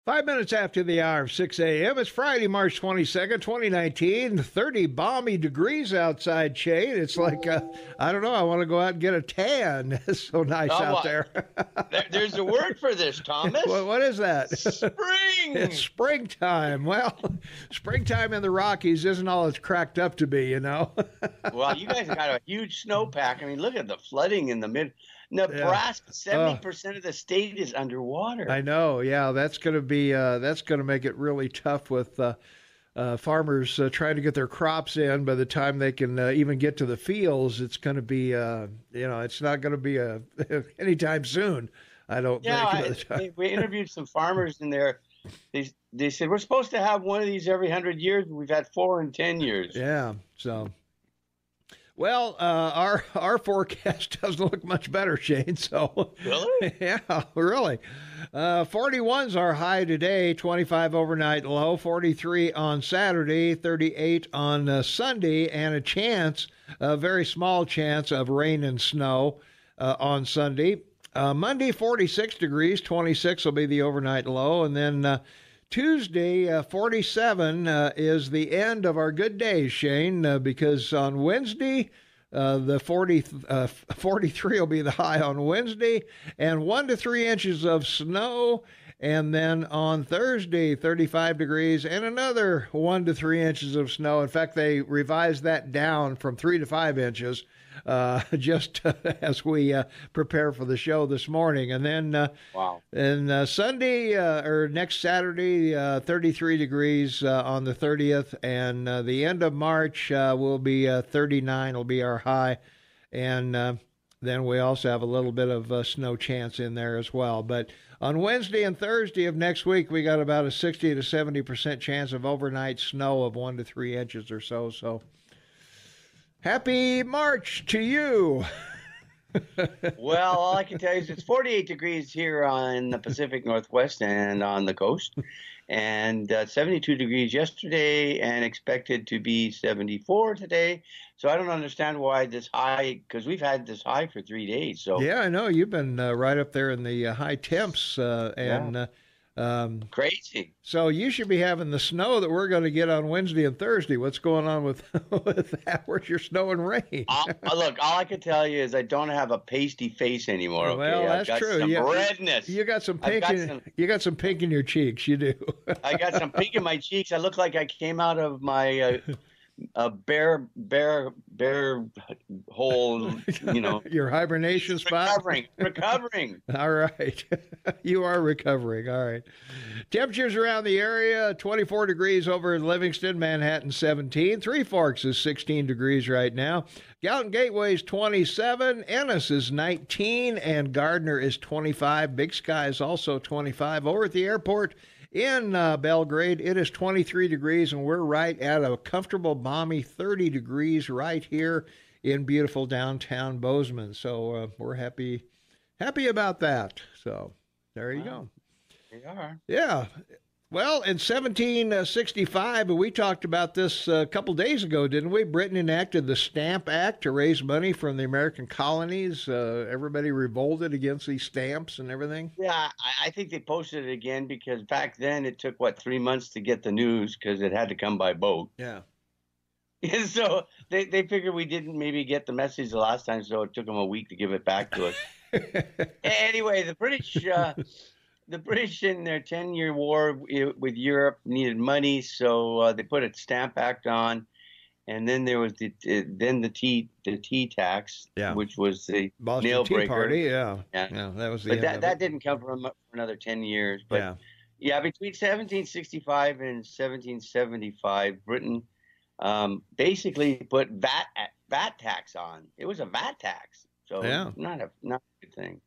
5 minutes after the hour of 6 a.m. It's Friday, March 22nd, 2019. 30 balmy degrees outside, Shane. It's like, I don't know, I want to go out and get a tan. It's so nice out there. There's a word for this, Thomas. What is that? Spring. It's springtime. Well, springtime in the Rockies isn't all it's cracked up to be, you know. Well, you guys got a huge snowpack. I mean, look at the flooding in the mid. Nebraska, 70% of the state is underwater. I know. Yeah, that's going to make it really tough with farmers trying to get their crops in. By the time they can even get to the fields, it's going to be, it's not going to be anytime soon. I don't think. We interviewed some farmers in there. They said we're supposed to have one of these every 100 years. We've had 4 in 10 years. Yeah. So. Well, our forecast doesn't look much better, Shane. So really, yeah, really. 41's our high today, 25 overnight low, 43 on Saturday, 38 on Sunday, and a very small chance of rain and snow on Sunday. Monday, 46 degrees, 26 will be the overnight low, and then Tuesday, 47 is the end of our good days, Shane, because on Wednesday, the 43 will be the high on Wednesday, and 1 to 3 inches of snow. And then on Thursday, 35 degrees and another 1 to 3 inches of snow. In fact, they revised that down from 3 to 5 inches just as we prepare for the show this morning. And then Sunday or next Saturday, 33 degrees on the 30th. And the end of March will be 39 will be our high. And then we also have a little bit of snow chance in there as well. But on Wednesday and Thursday of next week, we got about a 60 to 70% chance of overnight snow of 1 to 3 inches or so. So happy March to you. Well, all I can tell you is it's 48 degrees here on the Pacific Northwest and on the coast, and 72 degrees yesterday and expected to be 74 today. So I don't understand why this high, because we've had this high for 3 days. So yeah, I know you've been right up there in the high temps crazy. So you should be having the snow that we're going to get on Wednesday and Thursday. What's going on with that? Where's your snow and rain? Look, all I can tell you is I don't have a pasty face anymore. Okay? Well, that's true. Some redness. You got some pink. You got some pink in your cheeks. You do. I got some pink in my cheeks. I look like I came out of my bear hole, you know. Your hibernation spot? Recovering. All right. You are recovering. All right. Temperatures around the area, 24 degrees over in Livingston, Manhattan 17. Three Forks is 16 degrees right now. Gallatin Gateway is 27. Ennis is 19. And Gardner is 25. Big Sky is also 25. Over at the airport in Belgrade, it is 23 degrees, and we're right at a comfortable, balmy 30 degrees right here in beautiful downtown Bozeman. So we're happy about that. So there you go. We are. Yeah. Well, in 1765, and we talked about this a couple days ago, didn't we? Britain enacted the Stamp Act to raise money from the American colonies. Everybody revolted against these stamps and everything. Yeah, I think they posted it again because back then it took, 3 months to get the news because it had to come by boat. Yeah. And so they figured we didn't maybe get the message the last time, so it took them a week to give it back to us. Anyway, the British in their 10-year war with Europe needed money, so they put a Stamp Act on, and then there was the tea tax, which was the Boston nail Tea breaker. Party, yeah, that was the. But that didn't come for another 10 years. But yeah, between 1765 and 1775, Britain basically put VAT tax on. It was a VAT tax, so not a good thing.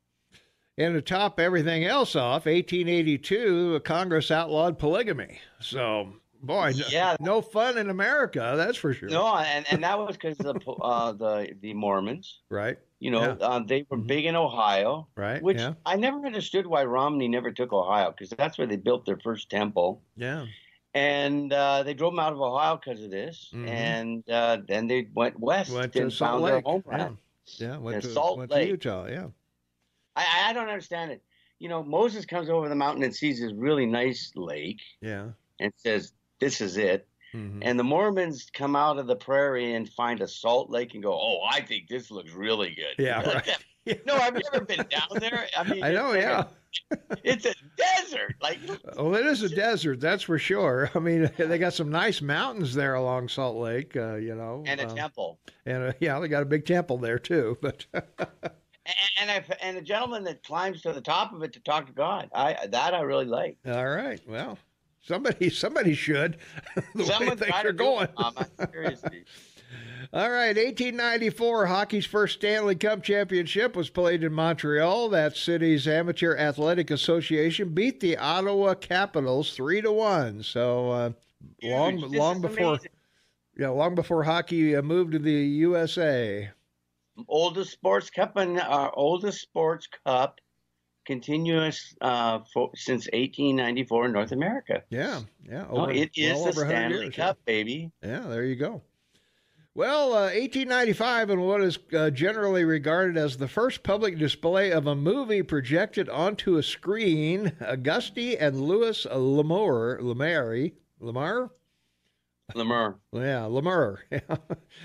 And to top everything else off, 1882, Congress outlawed polygamy. So, boy, no fun in America, that's for sure. No, and that was because the Mormons, right? You know, they were big in Ohio, right? Which I never understood why Romney never took Ohio, because that's where they built their first temple. Yeah. And they drove them out of Ohio because of this, and then they went west and found their homeland. Yeah, went to Salt Lake. Utah. Yeah. I don't understand it. Moses comes over the mountain and sees this really nice lake. Yeah. And says, "This is it." Mm-hmm. And the Mormons come out of the prairie and find a salt lake and go, "Oh, I think this looks really good." Yeah, right. No, I've never been down there. I mean, I know, yeah. It's a desert. Well, it is a desert, that's for sure. I mean, they got some nice mountains there along Salt Lake, and a temple. And they got a big temple there too. But and a gentleman that climbs to the top of it to talk to God. I really like. All right, well, somebody should. Someone's way things are going. Seriously. All right, 1894, hockey's first Stanley Cup championship was played in Montreal. That city's amateur athletic association beat the Ottawa Capitals 3-1. So long before hockey moved to the USA. Oldest sports cup continuous since 1894 in North America. Yeah. It is the Stanley Cup, baby. Yeah, there you go. Well, 1895, and what is generally regarded as the first public display of a movie projected onto a screen, Auguste and Louis Lemare,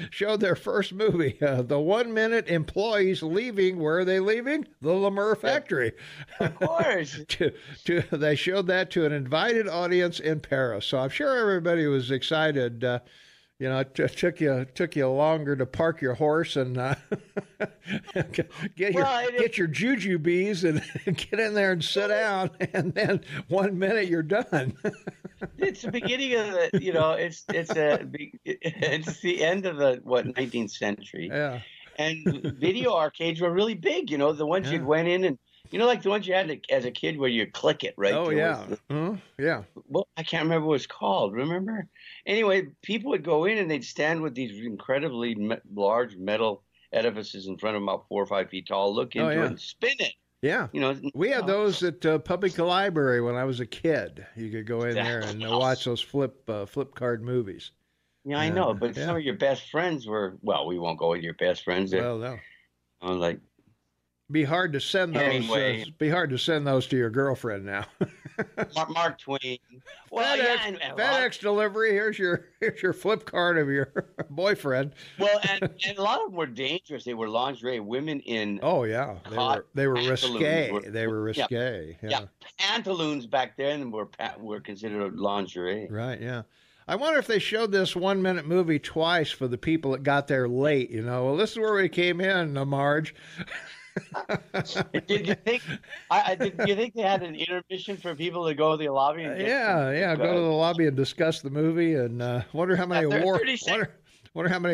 showed their first movie, the 1 minute employees leaving. Where are they leaving? The Lemare factory. Of course. They showed that to an invited audience in Paris. So I'm sure everybody was excited. It took you longer to park your horse and get your jujubes and get in there and sit down, and then 1 minute you're done. It's the beginning of the, it's the end of the 19th century. Yeah. And video arcades were really big. The ones you went in and. Like the ones you had as a kid where you click it, right? Oh, yeah. Yeah. Well, I can't remember what it's called. Remember? Anyway, people would go in and they'd stand with these incredibly large metal edifices in front of them, about 4 or 5 feet tall, look into it and spin it. Yeah. We had those at Public Library when I was a kid. You could go in there and watch those flip card movies. Yeah, I know. But some of your best friends were, we won't go with your best friends. Well, no. Be hard to send those. Be hard to send those to your girlfriend now. Mark Twain. Well, FedEx delivery. Here's your flip card of your boyfriend. Well, and a lot of them were dangerous. They were lingerie. Women in. Oh yeah, they were risque. They were risque. Yeah, pantaloons back then were considered lingerie. Right. Yeah. I wonder if they showed this 1 minute movie twice for the people that got there late. Well, this is where we came in, Marge. Did you think they had an intermission for people to go to the lobby? And go to the lobby and discuss the movie, and wonder how many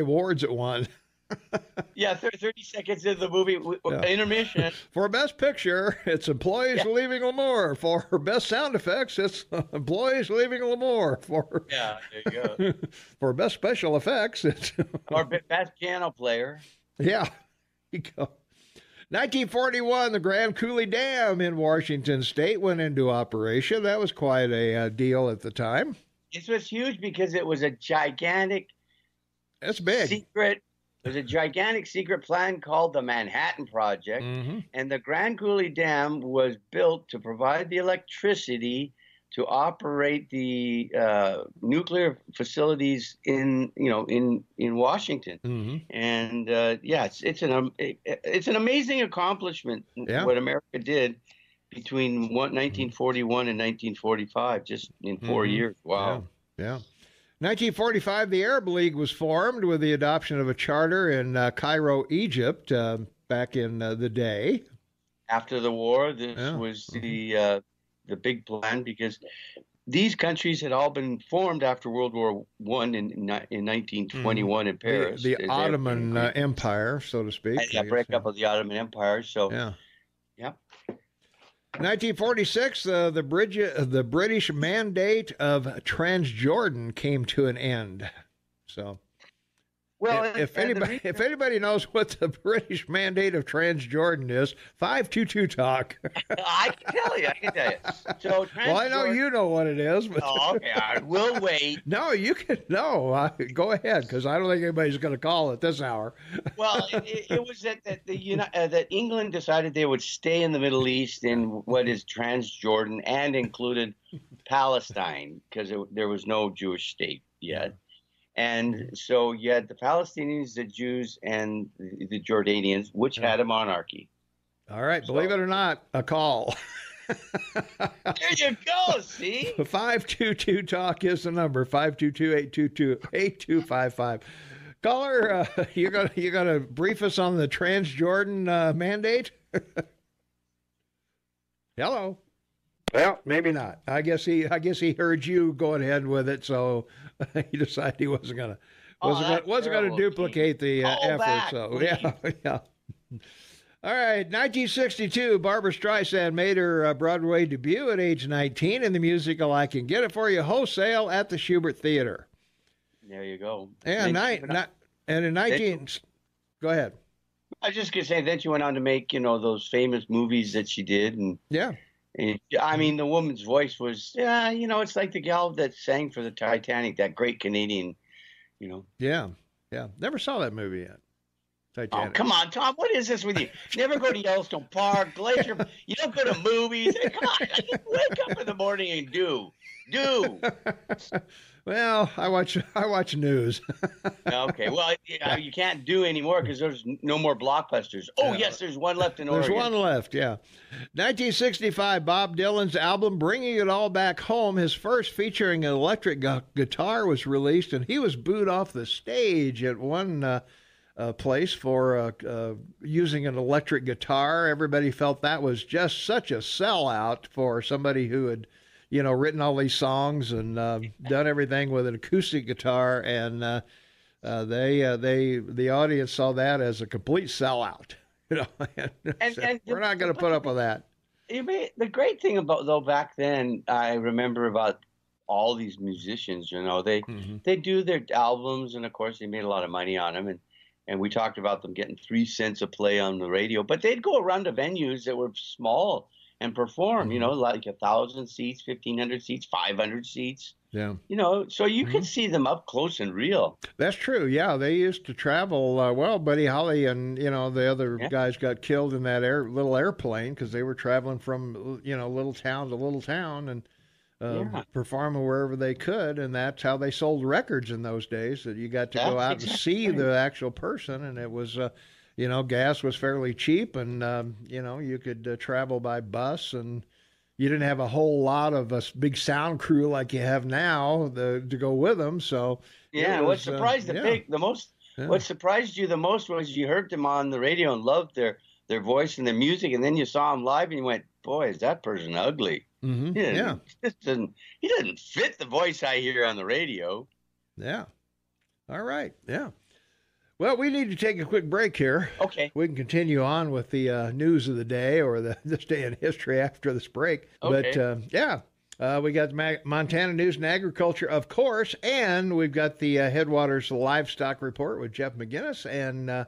awards it won. 30 seconds into the movie, intermission. For Best Picture, it's employees leaving Lemoore. For Best Sound Effects, it's employees leaving Lemoore. There you go. For Best Special Effects, it's or Best Piano Player. Yeah, you go. 1941, the Grand Coulee Dam in Washington State went into operation. That was quite a deal at the time. It was huge because it was a gigantic secret. It was a gigantic secret plan called the Manhattan Project. Mm-hmm. And the Grand Coulee Dam was built to provide the electricity to operate the nuclear facilities in Washington. Mm-hmm. And it's an amazing accomplishment what America did between 1941 and 1945, just in 4 years. Wow. Yeah. 1945, the Arab League was formed with the adoption of a charter in Cairo, Egypt, back in the day. After the war, this was the big plan, because these countries had all been formed after World War I in 1921 in Paris. The Ottoman Empire, so to speak. Breakup of the Ottoman Empire. So, 1946, the British Mandate of Transjordan came to an end. So, Well, if anybody knows what the British mandate of Transjordan is, 522 talk. I can tell you. So well, I know you know what it is. But oh, okay, all right. We'll wait. No, you can. No, go ahead, because I don't think anybody's going to call at this hour. Well, it was that England decided they would stay in the Middle East in what is Transjordan and included Palestine because there was no Jewish state yet. And so you had the Palestinians, the Jews, and the Jordanians, which had a monarchy. All right. Believe it or not, a call. There you go. See? 522 talk is the number. 522-822-8255. Caller, you're gonna brief us on the Transjordan mandate? Hello. Well, maybe not. I guess he heard you going ahead with it, so he decided he wasn't gonna duplicate the effort. Back, so please. yeah. All right, 1962, Barbra Streisand made her Broadway debut at age 19 in the musical "I Can Get It For You" wholesale at the Schubert Theater. There you go. And in 19, go ahead. I was just gonna say that you went on to make those famous movies that she did, and yeah. I mean, the woman's voice was, it's like the gal that sang for the Titanic, that great Canadian, Yeah. Never saw that movie yet. Titanic. Oh, come on, Tom. What is this with you? Never go to Yellowstone Park, Glacier. You don't go to movies. Hey, come on. Wake up in the morning and do. Well, I watch news. Okay. Well, you can't do anymore because there's no more blockbusters. Oh, yes, there's one left in Oregon. There's one left, yeah. 1965, Bob Dylan's album "Bringing It All Back Home," his first featuring an electric guitar, was released, and he was booed off the stage at one place for using an electric guitar. Everybody felt that was just such a sellout for somebody who had written all these songs and done everything with an acoustic guitar, and the audience saw that as a complete sellout. And we're not going to put up with that. The great thing about back then, I remember about all these musicians. They do their albums, and of course they made a lot of money on them, and we talked about them getting 3 cents a play on the radio, but they'd go around to venues that were small and perform, like 1,000 seats, 1,500 seats, 500 seats. Yeah. So you could see them up close and real. That's true. Yeah, they used to travel. Buddy Holly and the other guys got killed in that little airplane because they were traveling from little town to little town and performing wherever they could, and that's how they sold records in those days. That you got to go out and see the actual person, and it was. Gas was fairly cheap, and you could travel by bus, and you didn't have a whole lot of a big sound crew like you have now to go with them. So what surprised what surprised you the most was you heard them on the radio and loved their voice and their music, and then you saw them live and you went, "Boy, is that person ugly?" Mm-hmm. He doesn't fit the voice I hear on the radio. Yeah. All right. Yeah. Well, we need to take a quick break here. Okay. We can continue on with the news of the day or this day in history after this break. Okay. But, we got Montana News and Agriculture, of course, and we've got the Headwaters Livestock Report with Jeff McGinnis and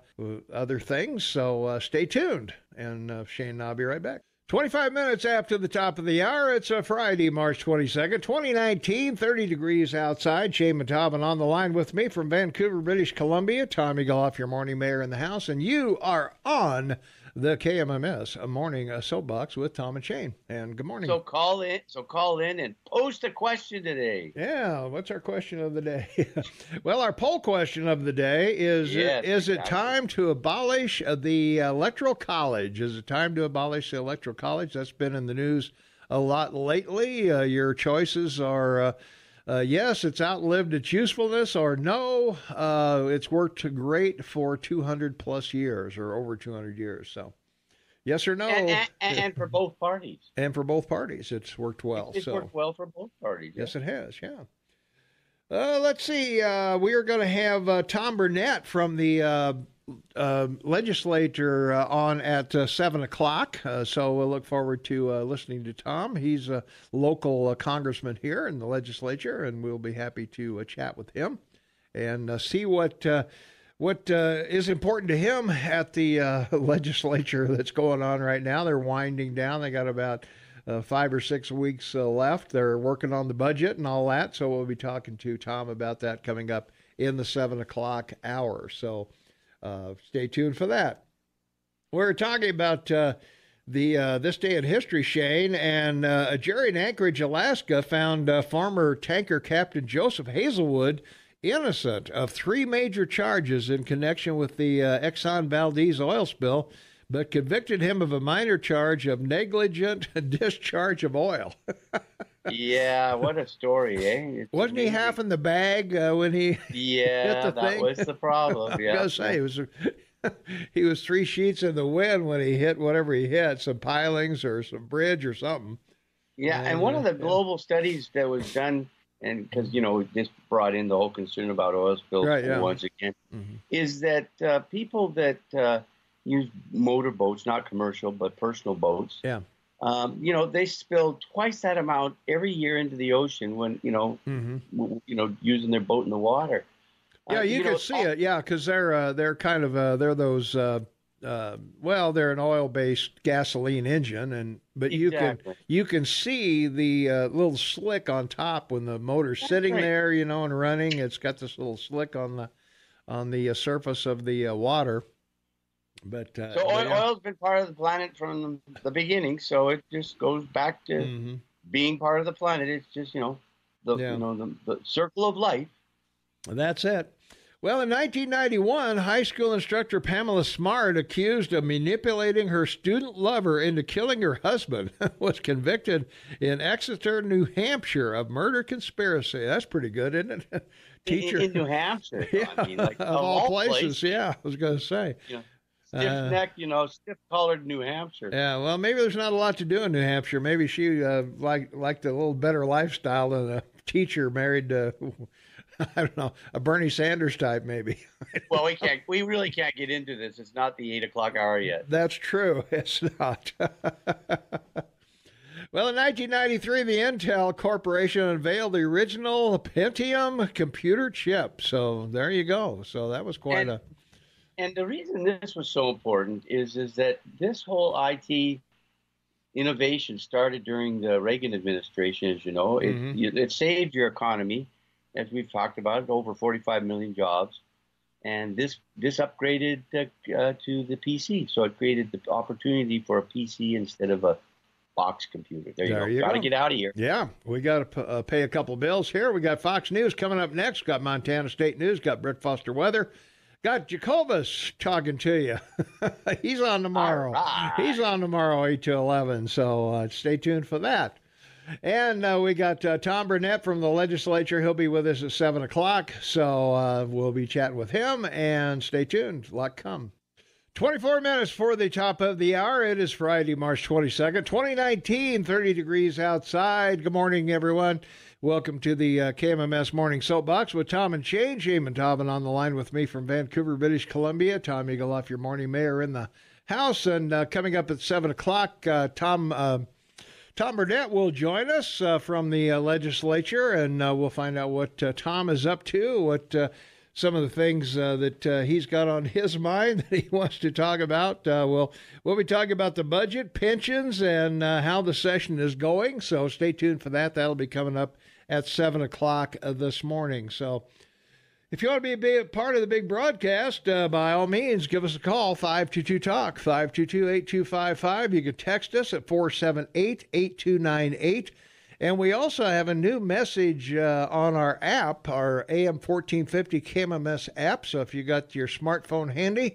other things. So stay tuned. And Shane and I'll be right back. 25 minutes after the top of the hour, it's a Friday, March 22nd, 2019, 30 degrees outside. Shane Matavin on the line with me from Vancouver, British Columbia. Tommy Goloff, your morning mayor in the house, and you are on the KMMS Morning Soapbox with Tom and Shane. And good morning. So call in and post a question today. Yeah, what's our question of the day? Well, our poll question of the day is, is it time to abolish the Electoral College? Is it time to abolish the Electoral College? That's been in the news a lot lately. Your choices are yes, it's outlived its usefulness, or no, it's worked great for 200 plus years or over 200 years. So yes or no. And for both parties. And for both parties, it's worked well. It's worked well for both parties. Yes, it has, yeah. Let's see. We are going to have Tom Burnett from the legislature on at 7 o'clock. So we'll look forward to listening to Tom. He's a local congressman here in the legislature, and we'll be happy to chat with him and see what what is important to him at the legislature that's going on right now. They're winding down. They got about 5 or 6 weeks left. They're working on the budget and all that. So we'll be talking to Tom about that coming up in the 7 o'clock hour. So stay tuned for that. We're talking about this day in history, Shane, and a jury in Anchorage, Alaska, found former tanker Captain Joseph Hazelwood innocent of 3 major charges in connection with the Exxon Valdez oil spill, but convicted him of a minor charge of negligent discharge of oil. Yeah, what a story, eh? Wasn't he half in the bag when he hit the that thing? was the problem. Yeah. I was gonna say, he was 3 sheets in the wind when he hit whatever he hit, some pilings or some bridge or something. Yeah, and one of the global studies that was done, and because, this brought in the whole concern about oil spills once again, is that people that use motorboats, not commercial, but personal boats, they spill twice that amount every year into the ocean when, using their boat in the water. Yeah, you can see it. Yeah, because they're kind of they're those they're an oil-based gasoline engine, but you can see the little slick on top when the motor's sitting there, and running. It's got this little slick on the surface of the water. But oil's been part of the planet from the beginning, so it just goes back to being part of the planet. It's just the circle of life. That's it. Well, in 1991, high school instructor Pamela Smart, accused of manipulating her student lover into killing her husband, was convicted in Exeter, New Hampshire, of murder conspiracy. That's pretty good, isn't it? Teacher in New Hampshire. Yeah, I mean, of all places. Yeah, I was going to say. Stiff-necked, stiff-collared New Hampshire. Yeah, well, maybe there's not a lot to do in New Hampshire. Maybe she liked a little better lifestyle than a teacher married to, I don't know, a Bernie Sanders type, maybe. Well, we really can't get into this. It's not the 8 o'clock hour yet. That's true. It's not. Well, in 1993, the Intel Corporation unveiled the original Pentium computer chip. So there you go. So that was quite a... And the reason this was so important is that this whole IT innovation started during the Reagan administration, as you know. It saved your economy, as we've talked about, over 45 million jobs. And this upgraded to the PC. So it created the opportunity for a PC instead of a box computer. There you go. Got to get out of here. Yeah, we got to pay a couple bills here. We got Fox News coming up next. Got Montana State News. Got Brett Foster Weather. Got Jacobus talking to you. He's on tomorrow. Right. He's on tomorrow, 8 to 11. So stay tuned for that. And we got Tom Burnett from the legislature. He'll be with us at 7 o'clock. So we'll be chatting with him. And stay tuned. Luck come. 24 minutes for the top of the hour. It is Friday, March 22nd, 2019, 30 degrees outside. Good morning, everyone. Welcome to the KMMS Morning Soapbox with Tom and Shane. Shane and Tobin on the line with me from Vancouver, British Columbia. Tom Eagleoff, your morning mayor in the house. And coming up at 7 o'clock, Tom Burnett will join us from the legislature, and we'll find out what Tom is up to, what some of the things that he's got on his mind that he wants to talk about. We'll be talking about the budget, pensions, and how the session is going. So stay tuned for that. That'll be coming up at 7 o'clock this morning. So if you want to be a part of the big broadcast, by all means, give us a call, 522-TALK, 522-8255. You can text us at 478-8298. And we also have a new message on our app, our AM 1450 KMMS app. So if you got your smartphone handy,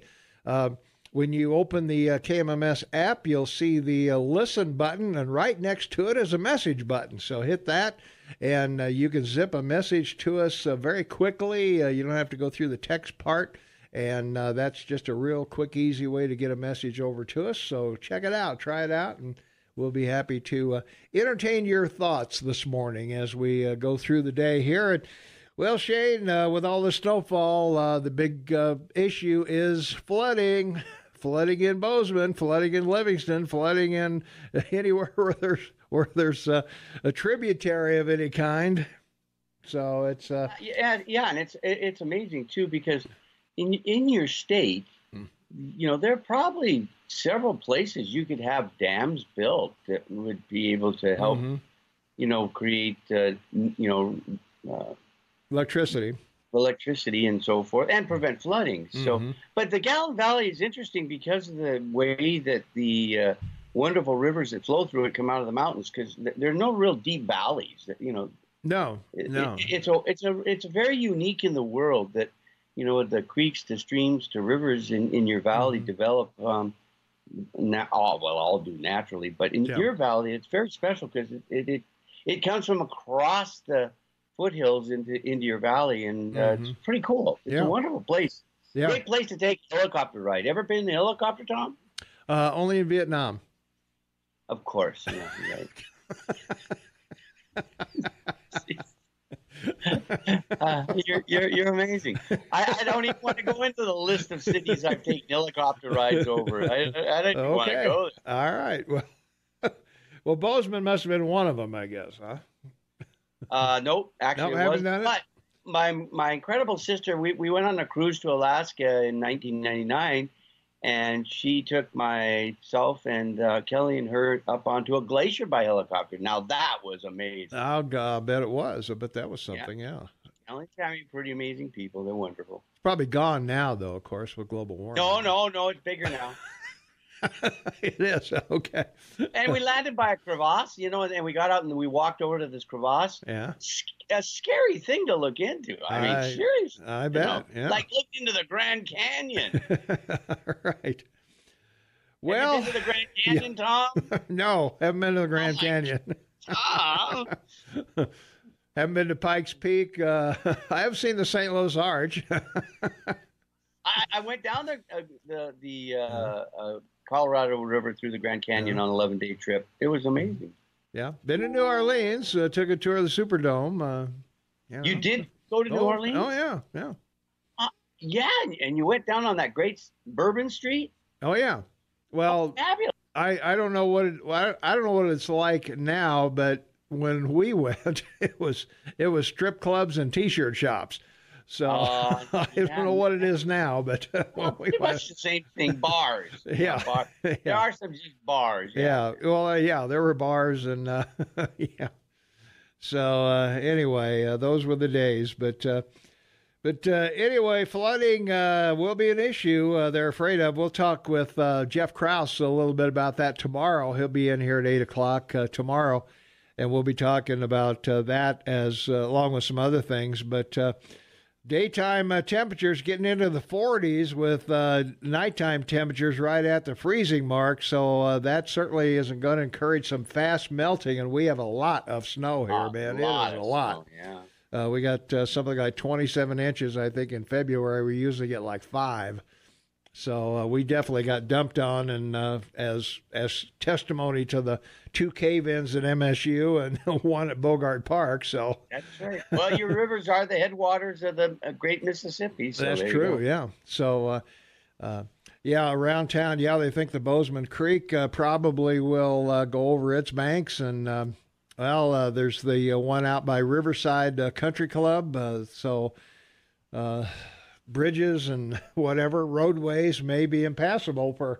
when you open the KMMS app, you'll see the listen button, and right next to it is a message button. So hit that, and you can zip a message to us very quickly. You don't have to go through the text part, and that's just a real quick, easy way to get a message over to us. So check it out, try it out, and we'll be happy to entertain your thoughts this morning as we go through the day here. And, well, Shane, with all the snowfall, the big issue is flooding. Flooding in Bozeman, flooding in Livingston, flooding in anywhere where there's a tributary of any kind. So it's and it's amazing too, because in your state, there are probably several places you could have dams built that would be able to help, create, electricity and so forth, and prevent flooding. So, but the Gallup Valley is interesting because of the way that the wonderful rivers that flow through it come out of the mountains, because there are no real deep valleys. No. It's very unique in the world that the creeks to streams to rivers in your valley develop. All do naturally, but in your valley, it's very special because it comes from across the foothills into your valley, and it's pretty cool. It's a wonderful place. Yeah. Great place to take a helicopter ride. Ever been in a helicopter, Tom? Only in Vietnam. Of course. Right. You're amazing. I don't even want to go into the list of cities I've taken helicopter rides over. I don't even want to go there. All right. Well, Bozeman must have been one of them, I guess, huh? Nope, actually, it wasn't. Done it? But my incredible sister, we went on a cruise to Alaska in 1999, and she took myself and Kelly and her up onto a glacier by helicopter. Now that was amazing. I bet it was. I bet that was something. Yeah. Kelly's having pretty amazing people. They're wonderful. It's probably gone now, though. Of course, with global warming. No, it's bigger now. It is. Okay. And we landed by a crevasse, and we got out and we walked over to this crevasse. Yeah. A scary thing to look into. I mean, seriously. I bet. Yeah. Like look into the Grand Canyon. Right. Well, have you been to the Grand Canyon, Tom? No, haven't been to the Grand Canyon. Tom. Haven't been to Pikes Peak. I have seen the St. Louis Arch. I went down the Colorado River through the Grand Canyon on an 11-day trip. It was amazing. Yeah. Been to New Orleans. Took a tour of the Superdome. You did go to New Orleans? Oh, yeah. Yeah, and you went down on that great Bourbon Street? Oh, yeah. Well, fabulous. I don't know what I don't know what it's like now, but when we went, it was strip clubs and T-shirt shops. So I don't know what it is now, but pretty much the same thing. Bars. Yeah. Bars. There are some just bars. Yeah. Well, there were bars and yeah. So anyway, those were the days. But anyway, flooding will be an issue they're afraid of. We'll talk with Jeff Krause a little bit about that tomorrow. He'll be in here at 8:00 tomorrow, and we'll be talking about that as along with some other things. But daytime temperatures getting into the 40s with nighttime temperatures right at the freezing mark. So that certainly isn't going to encourage some fast melting. And we have a lot of snow here, man. It is a lot. Snow, yeah. We got something like 27 inches, I think, in February. We usually get like 5. So we definitely got dumped on, and as testimony to the 2 cave-ins at MSU and one at Bogart Park. So that's right. Well, your rivers are the headwaters of the Great Mississippi. So that's true. Yeah. So around town, they think the Bozeman Creek probably will go over its banks, and there's the one out by Riverside Country Club. Bridges and whatever roadways may be impassable for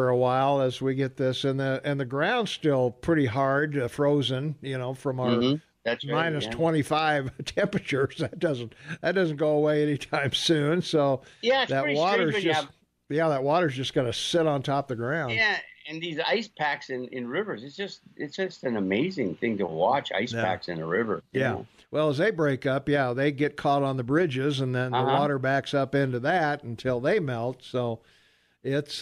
a while as we get this, and the ground's still pretty hard, frozen. From our minus 25 temperatures. That doesn't go away anytime soon. So that water's that water's just going to sit on top of the ground. Yeah, and these ice packs in rivers, it's just an amazing thing to watch. Ice packs in a river. Yeah. Well, as they break up, they get caught on the bridges, and then the water backs up into that until they melt. So it's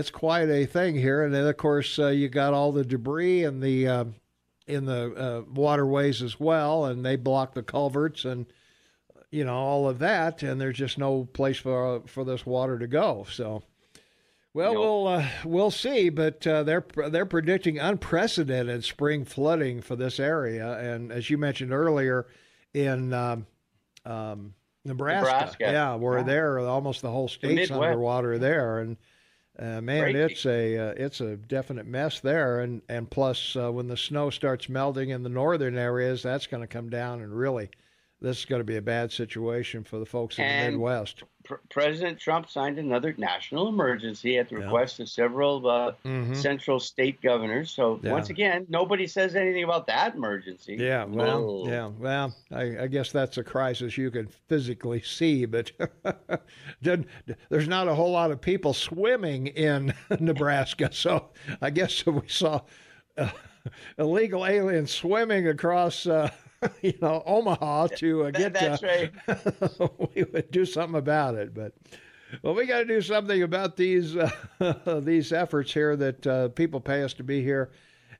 quite a thing here. And then, of course, you got all the debris in the waterways as well, and they block the culverts and all of that. And there's just no place for this water to go. So. Well, we'll see, but they're predicting unprecedented spring flooding for this area, and as you mentioned earlier, in Nebraska, where they're almost the whole state's underwater there, and man, it's a definite mess there, and plus when the snow starts melting in the northern areas, that's going to come down and really this is going to be a bad situation for the folks in the Midwest. President Trump signed another national emergency at the request of several central state governors. So once again, nobody says anything about that emergency. Yeah, well, I guess that's a crisis you can physically see, but there's not a whole lot of people swimming in Nebraska. So I guess if we saw illegal aliens swimming across Omaha to get that's right. we would do something about it. But we got to do something about these efforts here that people pay us to be here.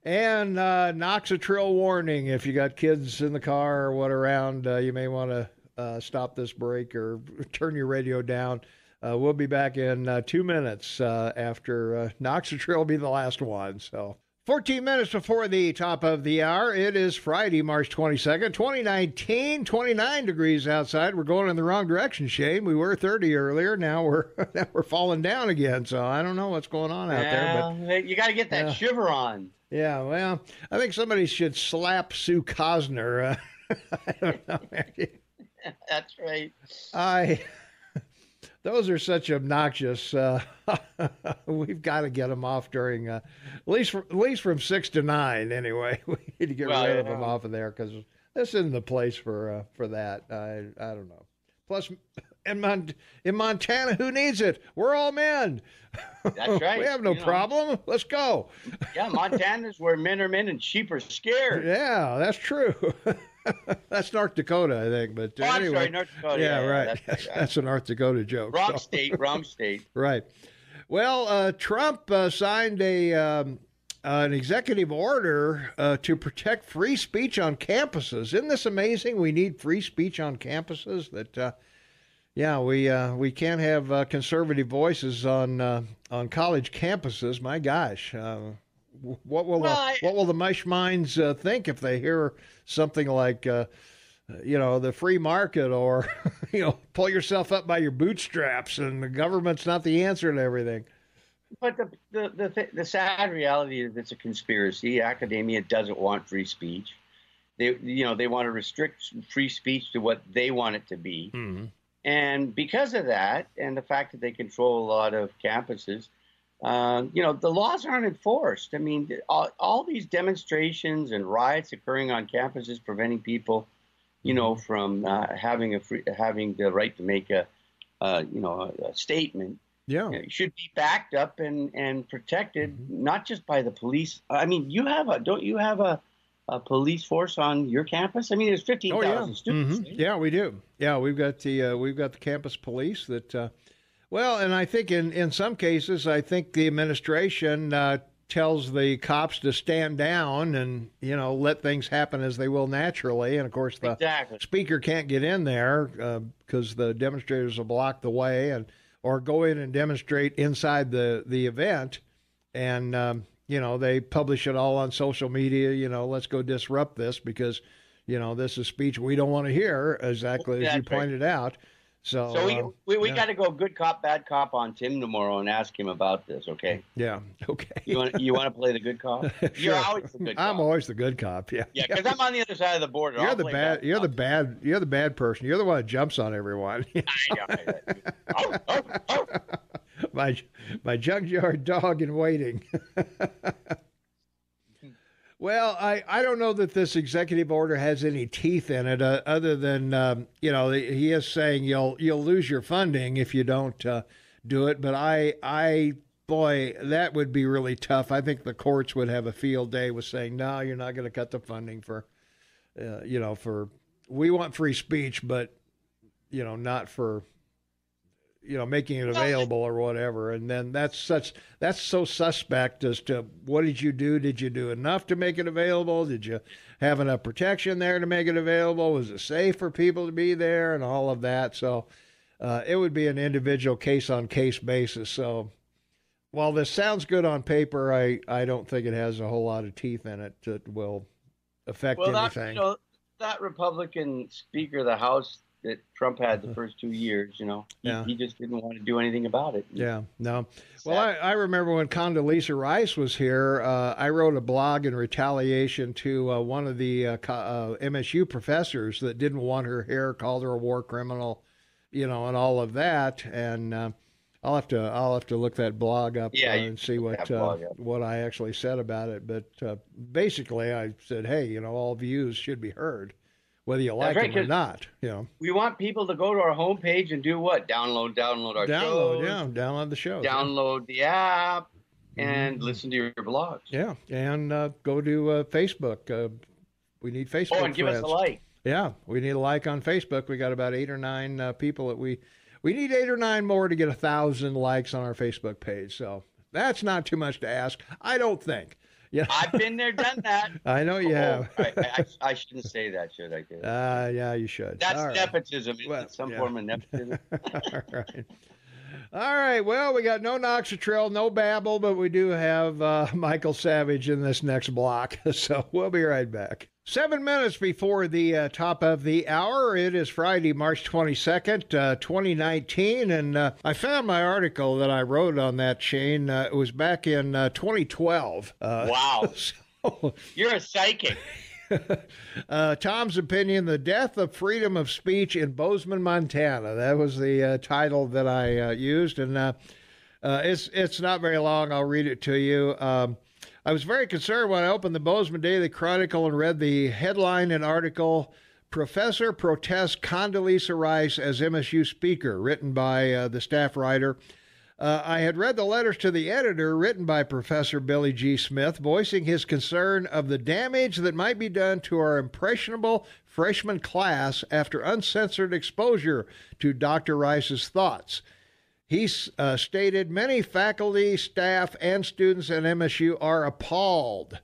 And Noxatril warning: if you got kids in the car or what around, you may want to stop this break or turn your radio down. We'll be back in 2 minutes after Noxatril will be the last one. So. 14 minutes before the top of the hour. It is Friday, March 22nd, 2019, 29 degrees outside. We're going in the wrong direction, Shane. We were 30 earlier. Now we're falling down again. So I don't know what's going on out there. But you got to get that shiver on. Yeah, well, I think somebody should slap Sue Cosner. I don't know. That's right. Those are such obnoxious. We've got to get them off during, at least from 6 to 9 anyway. We need to get rid of them off of there because this isn't the place for that. I don't know. Plus, in Montana, who needs it? We're all men. That's right. We have no problem. Let's go. Yeah, Montana's where men are men and sheep are scared. Yeah, that's true. That's North Dakota, I think. But anyway, I'm sorry, North Dakota. Yeah, right. That's a North Dakota joke. Wrong state. Right. Well, Trump signed an executive order to protect free speech on campuses. Isn't this amazing? We need free speech on campuses. That, we can't have conservative voices on college campuses. My gosh. What will the mush minds think if they hear something like, the free market or, pull yourself up by your bootstraps and the government's not the answer to everything? But the sad reality is it's a conspiracy. Academia doesn't want free speech. They want to restrict free speech to what they want it to be. Mm-hmm. And because of that, and the fact that they control a lot of campuses, the laws aren't enforced. I mean, all these demonstrations and riots occurring on campuses preventing people, from having the right to make a statement. Yeah, should be backed up and protected, not just by the police. I mean, don't you have a police force on your campus? I mean, there's 15,000 students. Mm-hmm. Yeah, we do. Yeah, we've got the campus police that. Well, and I think in some cases, I think the administration tells the cops to stand down and, let things happen as they will naturally. And, of course, the speaker can't get in there because the demonstrators will block the way or go in and demonstrate inside the event. And, they publish it all on social media, let's go disrupt this because, this is speech we don't want to hear, exactly as you pointed out. So we got to go good cop, bad cop on Tim tomorrow and ask him about this, okay? Yeah, okay. You want to play the good cop? Sure. You're always the good cop. I'm always the good cop. Yeah. Yeah, because I'm on the other side of the border. You're the bad. You're the bad person. You're the one that jumps on everyone. I know. My junkyard dog in waiting. Well, I don't know that this executive order has any teeth in it, other than he is saying you'll lose your funding if you don't do it. But boy, that would be really tough. I think the courts would have a field day with saying, no, you're not going to cut the funding for we want free speech, but not for making it available or whatever. And then that's so suspect as to what did you do? Did you do enough to make it available? Did you have enough protection there to make it available? Was it safe for people to be there and all of that? So it would be an individual case on case basis. So while this sounds good on paper, I don't think it has a whole lot of teeth in it that will affect anything. That Republican Speaker of the House that Trump had the first 2 years. He just didn't want to do anything about it. Yeah, no. Well, I remember when Condoleezza Rice was here, I wrote a blog in retaliation to one of the MSU professors that didn't want her here, called her a war criminal, and all of that. And I'll have to look that blog up and see what I actually said about it. But basically, I said, hey, all views should be heard, whether you like them or not. We want people to go to our homepage and do what? Download our shows. Yeah, download the show. Download the app and listen to your blogs. Yeah, and go to Facebook. We need Facebook. Oh, and give us a like. Yeah, we need a like on Facebook. We got about 8 or 9 people that we need 8 or 9 more to get 1,000 likes on our Facebook page. So that's not too much to ask, I don't think. Yeah, I've been there, done that. I know you have. I shouldn't say that, should I? Yeah, you should. That's nepotism. It's some form of nepotism. All right. Well, we got no Noxatril, no Babble, but we do have Michael Savage in this next block. So we'll be right back. 7 minutes before the top of the hour. It is Friday, March 22nd, 2019, and I found my article that I wrote on that, Shane. It was back in 2012. Wow. So, you're a psychic. Tom's opinion, the death of freedom of speech in Bozeman, Montana. That was the title that I used, and it's not very long. I'll read it to you. I was very concerned when I opened the Bozeman Daily Chronicle and read the headline and article, Professor Protests Condoleezza Rice as MSU Speaker, written by the staff writer. I had read the letters to the editor written by Professor Billy G. Smith, voicing his concern of the damage that might be done to our impressionable freshman class after uncensored exposure to Dr. Rice's thoughts. He stated many faculty, staff, and students at MSU are appalled.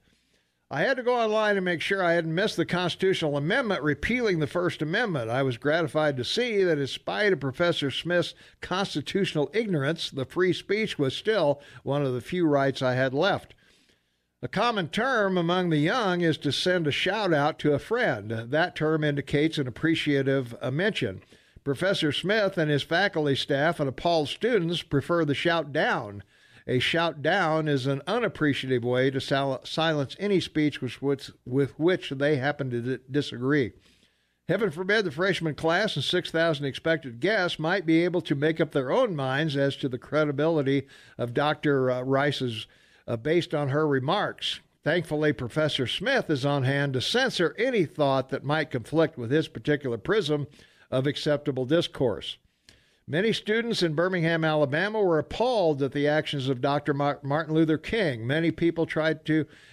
I had to go online and make sure I hadn't missed the constitutional amendment repealing the First Amendment. I was gratified to see that in spite of Professor Smith's constitutional ignorance, the free speech was still one of the few rights I had left. A common term among the young is to send a shout out to a friend. That term indicates an appreciative mention. Professor Smith and his faculty staff and appalled students prefer the shout down. A shout down is an unappreciative way to silence any speech with which they happen to disagree. Heaven forbid the freshman class and 6,000 expected guests might be able to make up their own minds as to the credibility of Dr. Rice's based on her remarks. Thankfully, Professor Smith is on hand to censor any thought that might conflict with his particular prism of acceptable discourse. Many students in Birmingham, Alabama were appalled at the actions of Dr. Martin Luther King. Many people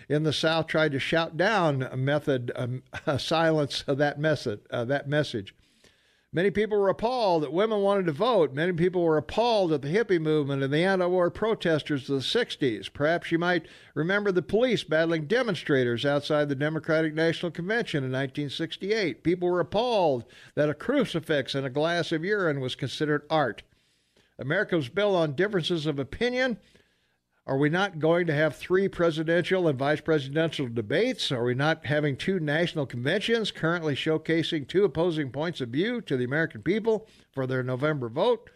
in the South tried to shout down silence of that message. Many people were appalled that women wanted to vote. Many people were appalled at the hippie movement and the anti-war protesters of the 60s. Perhaps you might remember the police battling demonstrators outside the Democratic National Convention in 1968. People were appalled that a crucifix and a glass of urine was considered art. America was built on differences of opinion. Are we not going to have 3 presidential and vice presidential debates? Are we not having 2 national conventions currently showcasing 2 opposing points of view to the American people for their November vote?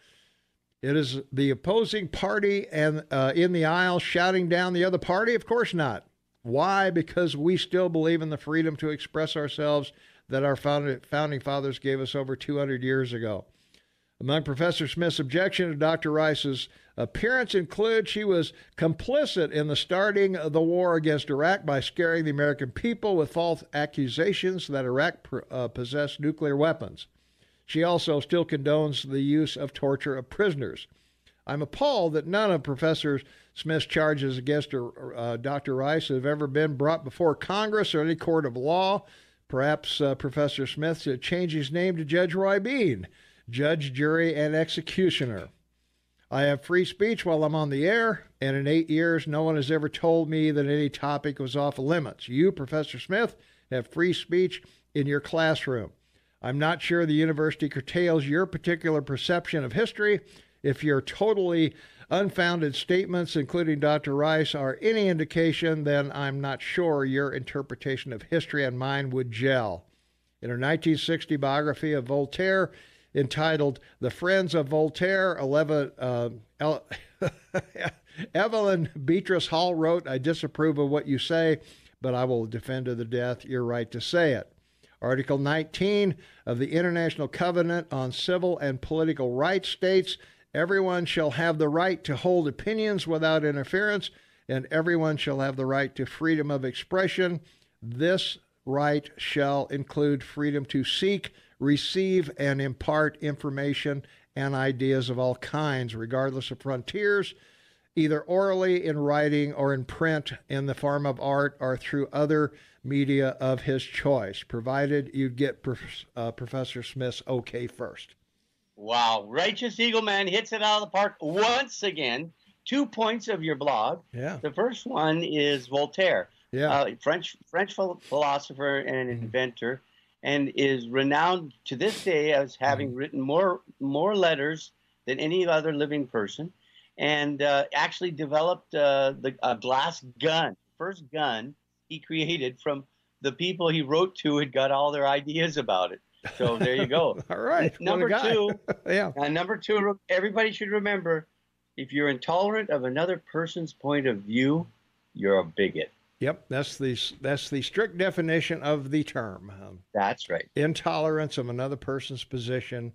It is the opposing party and in the aisle shouting down the other party? Of course not. Why? Because we still believe in the freedom to express ourselves that our founding fathers gave us over 200 years ago. Among Professor Smith's objections to Dr. Rice's appearance include she was complicit in the starting of the war against Iraq by scaring the American people with false accusations that Iraq possessed nuclear weapons. She also still condones the use of torture of prisoners. I'm appalled that none of Professor Smith's charges against Dr. Rice have ever been brought before Congress or any court of law. Perhaps Professor Smith should change his name to Judge Roy Bean. Judge, jury, and executioner. I have free speech while I'm on the air, and in 8 years, no one has ever told me that any topic was off limits. You, Professor Smith, have free speech in your classroom. I'm not sure the university curtails your particular perception of history. If your totally unfounded statements, including Dr. Rice, are any indication, then I'm not sure your interpretation of history and mine would gel. In her 1960 biography of Voltaire, entitled The Friends of Voltaire, Evelyn Beatrice Hall wrote, "I disapprove of what you say, but I will defend to the death your right to say it." Article 19 of the International Covenant on Civil and Political Rights states, "Everyone shall have the right to hold opinions without interference, and everyone shall have the right to freedom of expression. This right shall include freedom to seek, receive, and impart information and ideas of all kinds, regardless of frontiers, either orally, in writing, or in print, in the form of art, or through other media of his choice, provided you get Professor Smith's okay first." Wow. Righteous Eagle Man hits it out of the park once again. 2 points of your blog. Yeah. The first one is Voltaire, French philosopher and inventor, and is renowned to this day as having written more letters than any other living person, and actually developed a glass gun, first gun he created from the people he wrote to had got all their ideas about it. So there you go. All right. Number two, yeah. Number two, everybody should remember, if you're intolerant of another person's point of view, you're a bigot. Yep, that's the strict definition of the term. That's right. Intolerance of another person's position,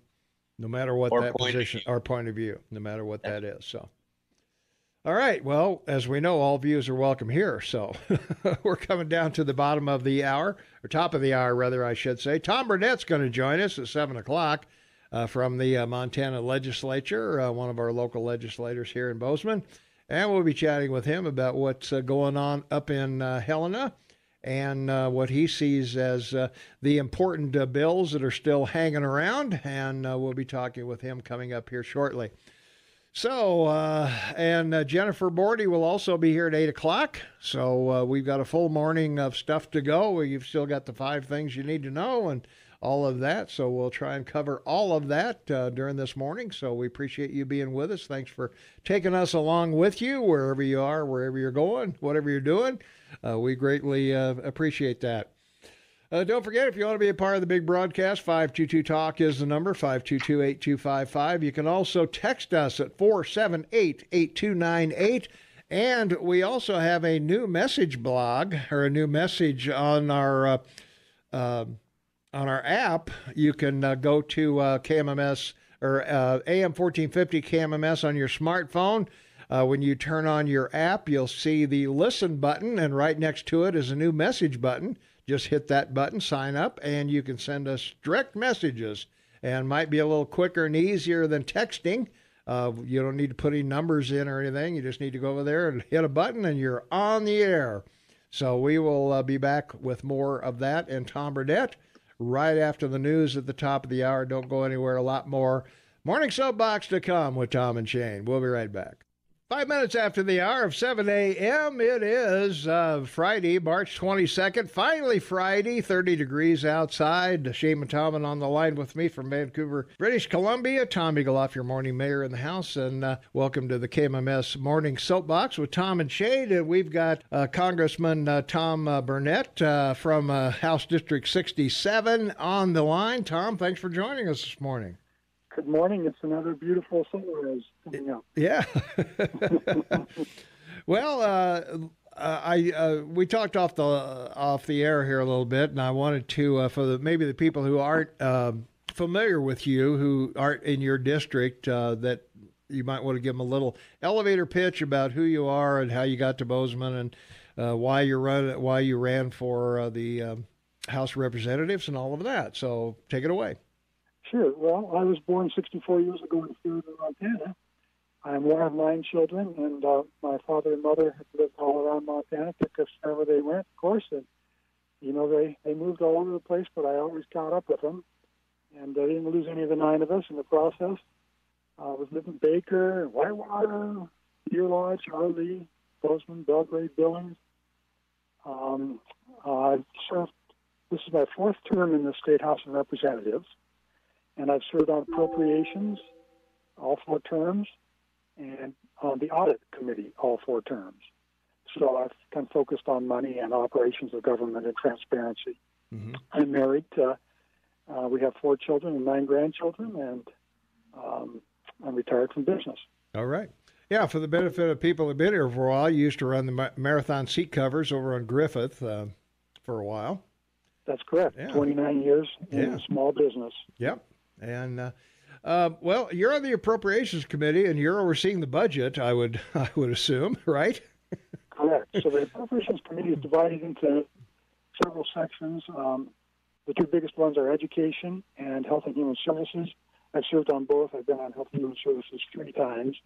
no matter what that position or point of view, no matter what that is. So, all right. Well, as we know, all views are welcome here. So we're coming down to the bottom of the hour, or top of the hour, rather, I should say. Tom Burnett's going to join us at 7 o'clock from the Montana legislature, one of our local legislators here in Bozeman. And we'll be chatting with him about what's going on up in Helena and what he sees as the important bills that are still hanging around. And we'll be talking with him coming up here shortly. So, and Jennifer Bordy will also be here at 8 o'clock. So we've got a full morning of stuff to go. You've still got the 5 things you need to know and all of that. So we'll try and cover all of that during this morning. So we appreciate you being with us. Thanks for taking us along with you wherever you are, wherever you're going, whatever you're doing. We greatly appreciate that. Don't forget, if you want to be a part of the big broadcast, 522-TALK is the number, 522-8255. You can also text us at 478-8298. And we also have a new message blog, or a new message on our app. You can go to KMMS or AM 1450 KMMS on your smartphone. When you turn on your app, you'll see the listen button, and right next to it is a new message button. Just hit that button, sign up, and you can send us direct messages. And might be a little quicker and easier than texting. You don't need to put any numbers in or anything. You just need to go over there and hit a button, and you're on the air. So we will be back with more of that and Tom Burnett right after the news at the top of the hour. Don't go anywhere. A lot more Morning Soapbox to come with Tom and Shane. We'll be right back. 5 minutes after the hour of 7 a.m., it is Friday, March 22nd. Finally Friday, 30 degrees outside. Shane and Tom on the line with me from Vancouver, British Columbia. Tom Eagleoff, your morning mayor in the house, and welcome to the KMMS Morning Soapbox with Tom and Shane. And we've got Congressman Tom Burnett from House District 67 on the line. Tom, thanks for joining us this morning. Good morning. It's another beautiful sunrise coming up. Yeah. Well, we talked off the air here a little bit, and I wanted to for maybe the people who aren't familiar with you, who aren't in your district, that you might want to give them a little elevator pitch about who you are and how you got to Bozeman and why you ran for the House of Representatives and all of that. So take it away. Sure. Well, I was born 64 years ago in Fairview, Montana. I'm one of 9 children, and my father and mother have lived all around Montana, took us wherever they went, of course. And, you know, they moved all over the place, but I always caught up with them. And I didn't lose any of the 9 of us in the process. I was living in Baker, Whitewater, Deer Lodge, Harley, Bozeman, Belgrade, Billings. I've served, this is my 4th term in the State House of Representatives. And I've served on appropriations all 4 terms and on the audit committee all 4 terms. So I've kind of focused on money and operations of government and transparency. Mm-hmm. I'm married to We have 4 children and 9 grandchildren, and I'm retired from business. All right. Yeah, for the benefit of people who've been here for a while, you used to run the marathon seat covers over on Griffith for a while. That's correct. Yeah. 29 years in small business. Yep. And well, you're on the Appropriations Committee, and you're overseeing the budget. I would assume, right? Correct. So the Appropriations Committee is divided into several sections. The 2 biggest ones are education and health and human services. I've served on both. I've been on health and human services 3 times.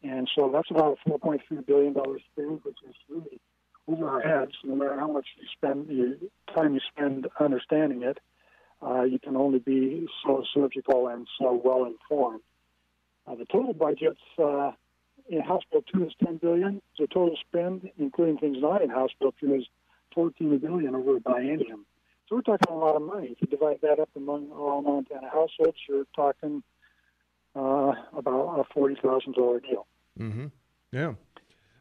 And so that's about a $4.3 billion spend, which is really over our heads. No matter how much you spend, the time you spend understanding it, you can only be so surgical and so well informed. The total budget in House Bill 2 is $10 billion. The total spend, including things not in House Bill 2, is $14 billion over a biennium. So we're talking a lot of money. If you divide that up among all Montana households, you're talking about a $40,000 deal. Mm-hmm. Yeah.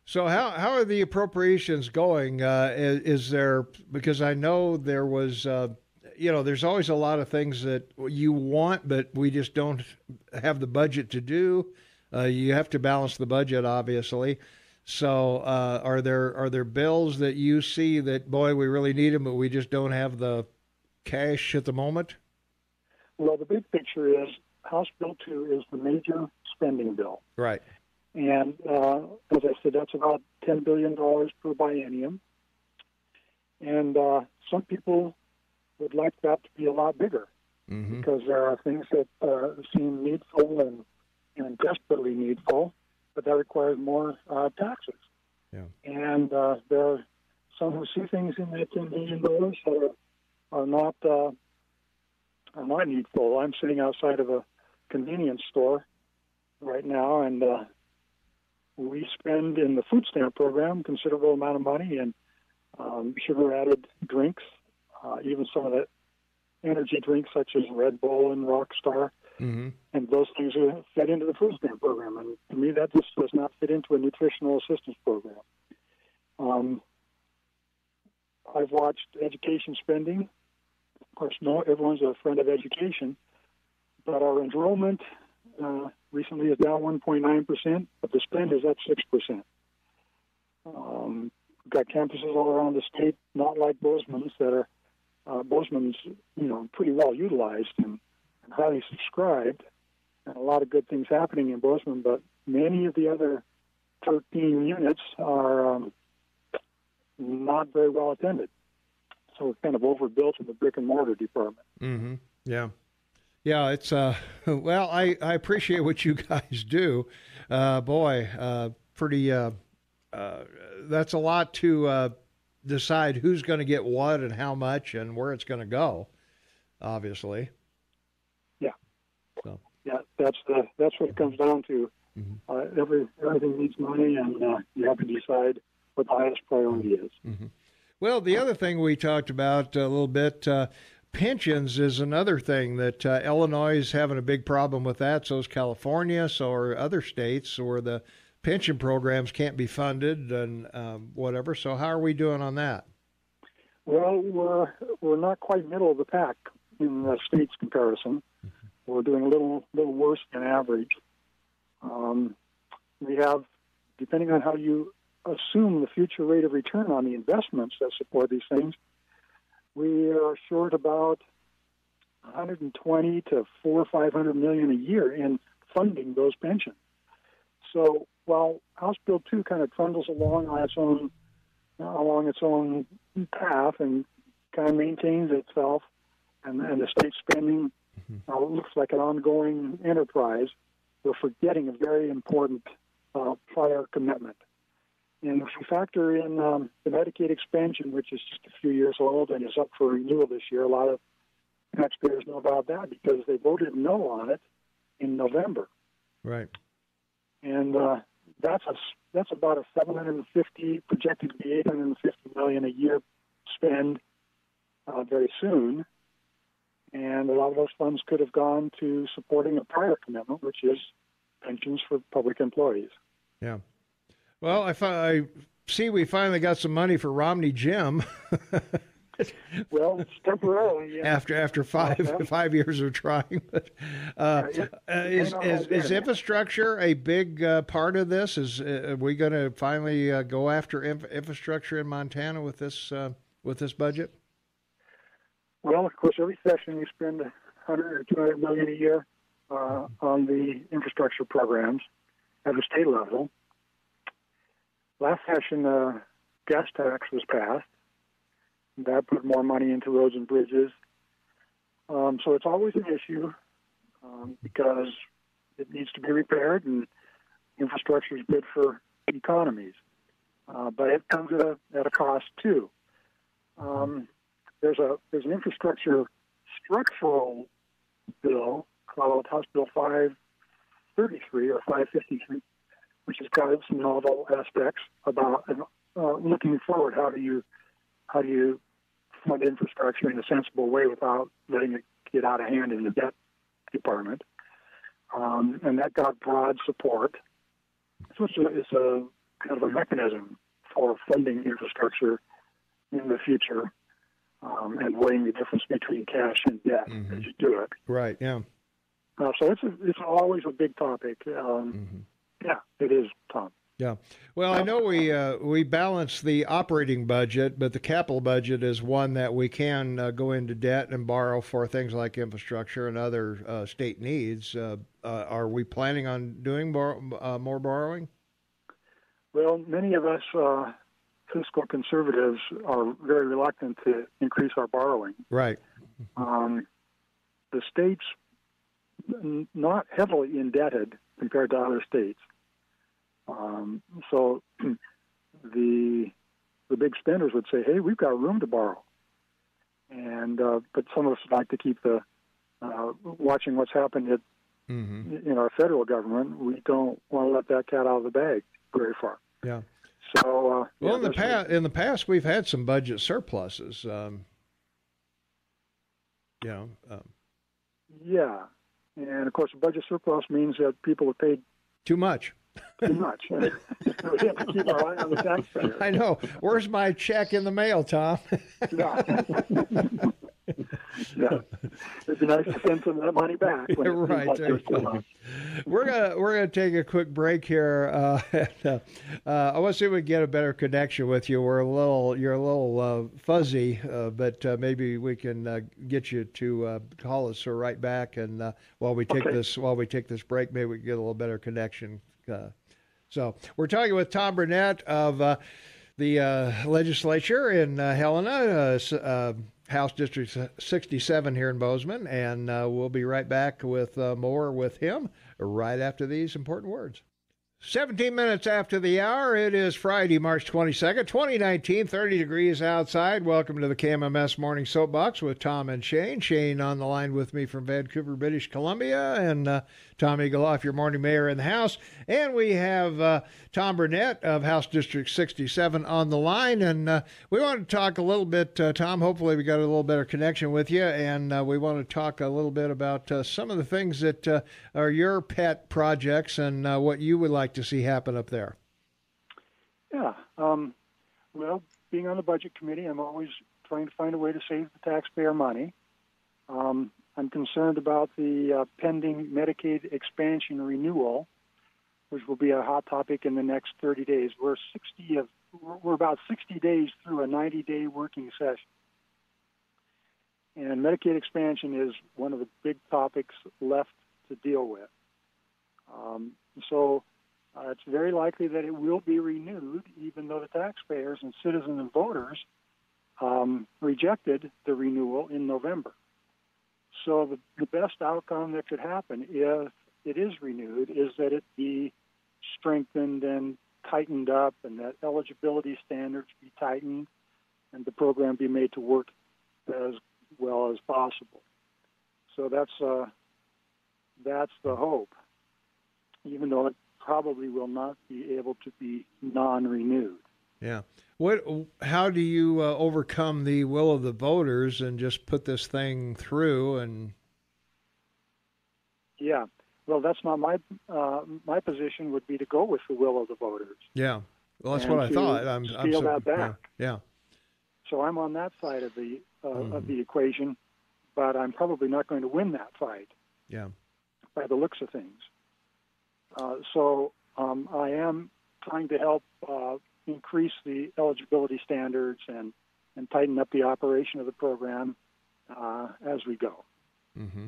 So how are the appropriations going? Is there, because I know there was, there's always a lot of things that you want, but we just don't have the budget to do. You have to balance the budget, obviously. So are there bills that you see that, boy, we really need them, but we just don't have the cash at the moment? Well, the big picture is House Bill 2 is the major spending bill. Right. And as I said, that's about $10 billion per biennium. And some people would like that to be a lot bigger because there are things that seem needful and desperately needful, but that requires more taxes. Yeah. And there are some who see things in that $10 billion that are not needful. I'm sitting outside of a convenience store right now, and we spend in the food stamp program a considerable amount of money in sugar-added drinks, even some of the energy drinks such as Red Bull and Rockstar. And those things are fed into the food stamp program. And to me, that just does not fit into a nutritional assistance program. I've watched education spending. Of course, everyone's a friend of education, but our enrollment recently is down 1.9%, but the spend is up 6%. We've got campuses all around the state, not like Bozeman's, that are Bozeman's, pretty well utilized and highly subscribed, and a lot of good things happening in Bozeman, but many of the other 13 units are not very well attended. So we're kind of overbuilt in the brick and mortar department. Mm-hmm. Yeah. Yeah, it's, well, I appreciate what you guys do. Pretty, that's a lot to decide who's going to get what and how much and where it's going to go, obviously. Yeah. So. Yeah, that's what it comes down to. Everything needs money, and you have to decide what the highest priority is. Well, the other thing we talked about a little bit, pensions is another thing that Illinois is having a big problem with that. So is California, so are other states where the pension programs can't be funded and whatever. So how are we doing on that? Well, we're not quite middle of the pack in the states comparison. We're doing a little worse than average. We have, depending on how you assume the future rate of return on the investments that support these things, we are short about 120 to 400 or 500 million a year in funding those pensions. So while House Bill 2 kind of trundles along its own path and kind of maintains itself, and the state spending looks like an ongoing enterprise, we're forgetting a very important prior commitment. And if you factor in the Medicaid expansion, which is just a few years old and is up for renewal this year, a lot of taxpayers know about that because they voted no on it in November. Right. And that's about a 750, projected to be 850 million a year spend very soon. And a lot of those funds could have gone to supporting a prior commitment, which is pensions for public employees. Yeah. Well, I see we finally got some money for Romney Jim. Well, it's temporarily. Yeah. After 5 years of trying. But, is infrastructure a big part of this? Are we going to finally go after infrastructure in Montana with this budget? Well, of course, every session we spend 100 or 200 million a year on the infrastructure programs at the state level. Last session, gas tax was passed. That put more money into roads and bridges. So it's always an issue because it needs to be repaired, and infrastructure is good for economies. But it comes at a cost too. There's an infrastructure structural bill called House Bill 533 or 553, which has got some novel aspects about looking forward. How do you fund infrastructure in a sensible way without letting it get out of hand in the debt department? And that got broad support. So it's a kind of a mechanism for funding infrastructure in the future, and weighing the difference between cash and debt as you do it. Right. Yeah. So it's always a big topic. Yeah, it is, Tom. Yeah. Well, I know we balance the operating budget, but the capital budget is one that we can go into debt and borrow for things like infrastructure and other state needs. Are we planning on doing more borrowing? Well, many of us fiscal conservatives are very reluctant to increase our borrowing. Right. The state's not heavily indebted compared to other states. So the big spenders would say, "Hey, we've got room to borrow," and but some of us like to keep the watching what's happening in our federal government. We don't want to let that cat out of the bag very far. Yeah. So well, in the past, we've had some budget surpluses. Yeah, and of course, a budget surplus means that people have paid too much. Too much. We have to keep our eye on the taxpayer. I know. Where's my check in the mail, Tom? Yeah. It'd be nice to send some of that money back. Right. We're gonna take a quick break here. I want to see if we can get a better connection with you. You're a little fuzzy, but maybe we can get you to call us or right back. And while we take this break, maybe we can get a little better connection. So we're talking with Tom Burnett of the legislature in Helena, House District 67 here in Bozeman, and we'll be right back with more with him right after these important words. 17 minutes after the hour, it is Friday, March 22nd, 2019, 30 degrees outside. Welcome to the KMMS Morning Soapbox with Tom and Shane. Shane on the line with me from Vancouver, British Columbia, and Tom Eagleoff, your morning mayor in the House. And we have Tom Burnett of House District 67 on the line. And we want to talk a little bit, Tom, hopefully we got a little better connection with you. And we want to talk a little bit about some of the things that are your pet projects and what you would like to see happen up there. Yeah. Well, being on the budget committee, I'm always trying to find a way to save the taxpayer money. I'm concerned about the pending Medicaid expansion renewal, which will be a hot topic in the next 30 days. We're about 60 days through a 90-day working session. And Medicaid expansion is one of the big topics left to deal with. So it's very likely that it will be renewed, even though the taxpayers and citizens and voters rejected the renewal in November. So the best outcome that could happen if it is renewed is that it be strengthened and tightened up, and that eligibility standards be tightened, and the program be made to work as well as possible. So that's the hope, even though it probably will not be able to be non-renewed. Yeah. How do you overcome the will of the voters and just put this thing through? And yeah, well, that's not my position. Would be to go with the will of the voters. Yeah, well, that's what I thought. I'm scale that back. Yeah. So I'm on that side of the equation, but I'm probably not going to win that fight. Yeah. By the looks of things. So I am trying to help increase the eligibility standards and tighten up the operation of the program as we go. Mm-hmm.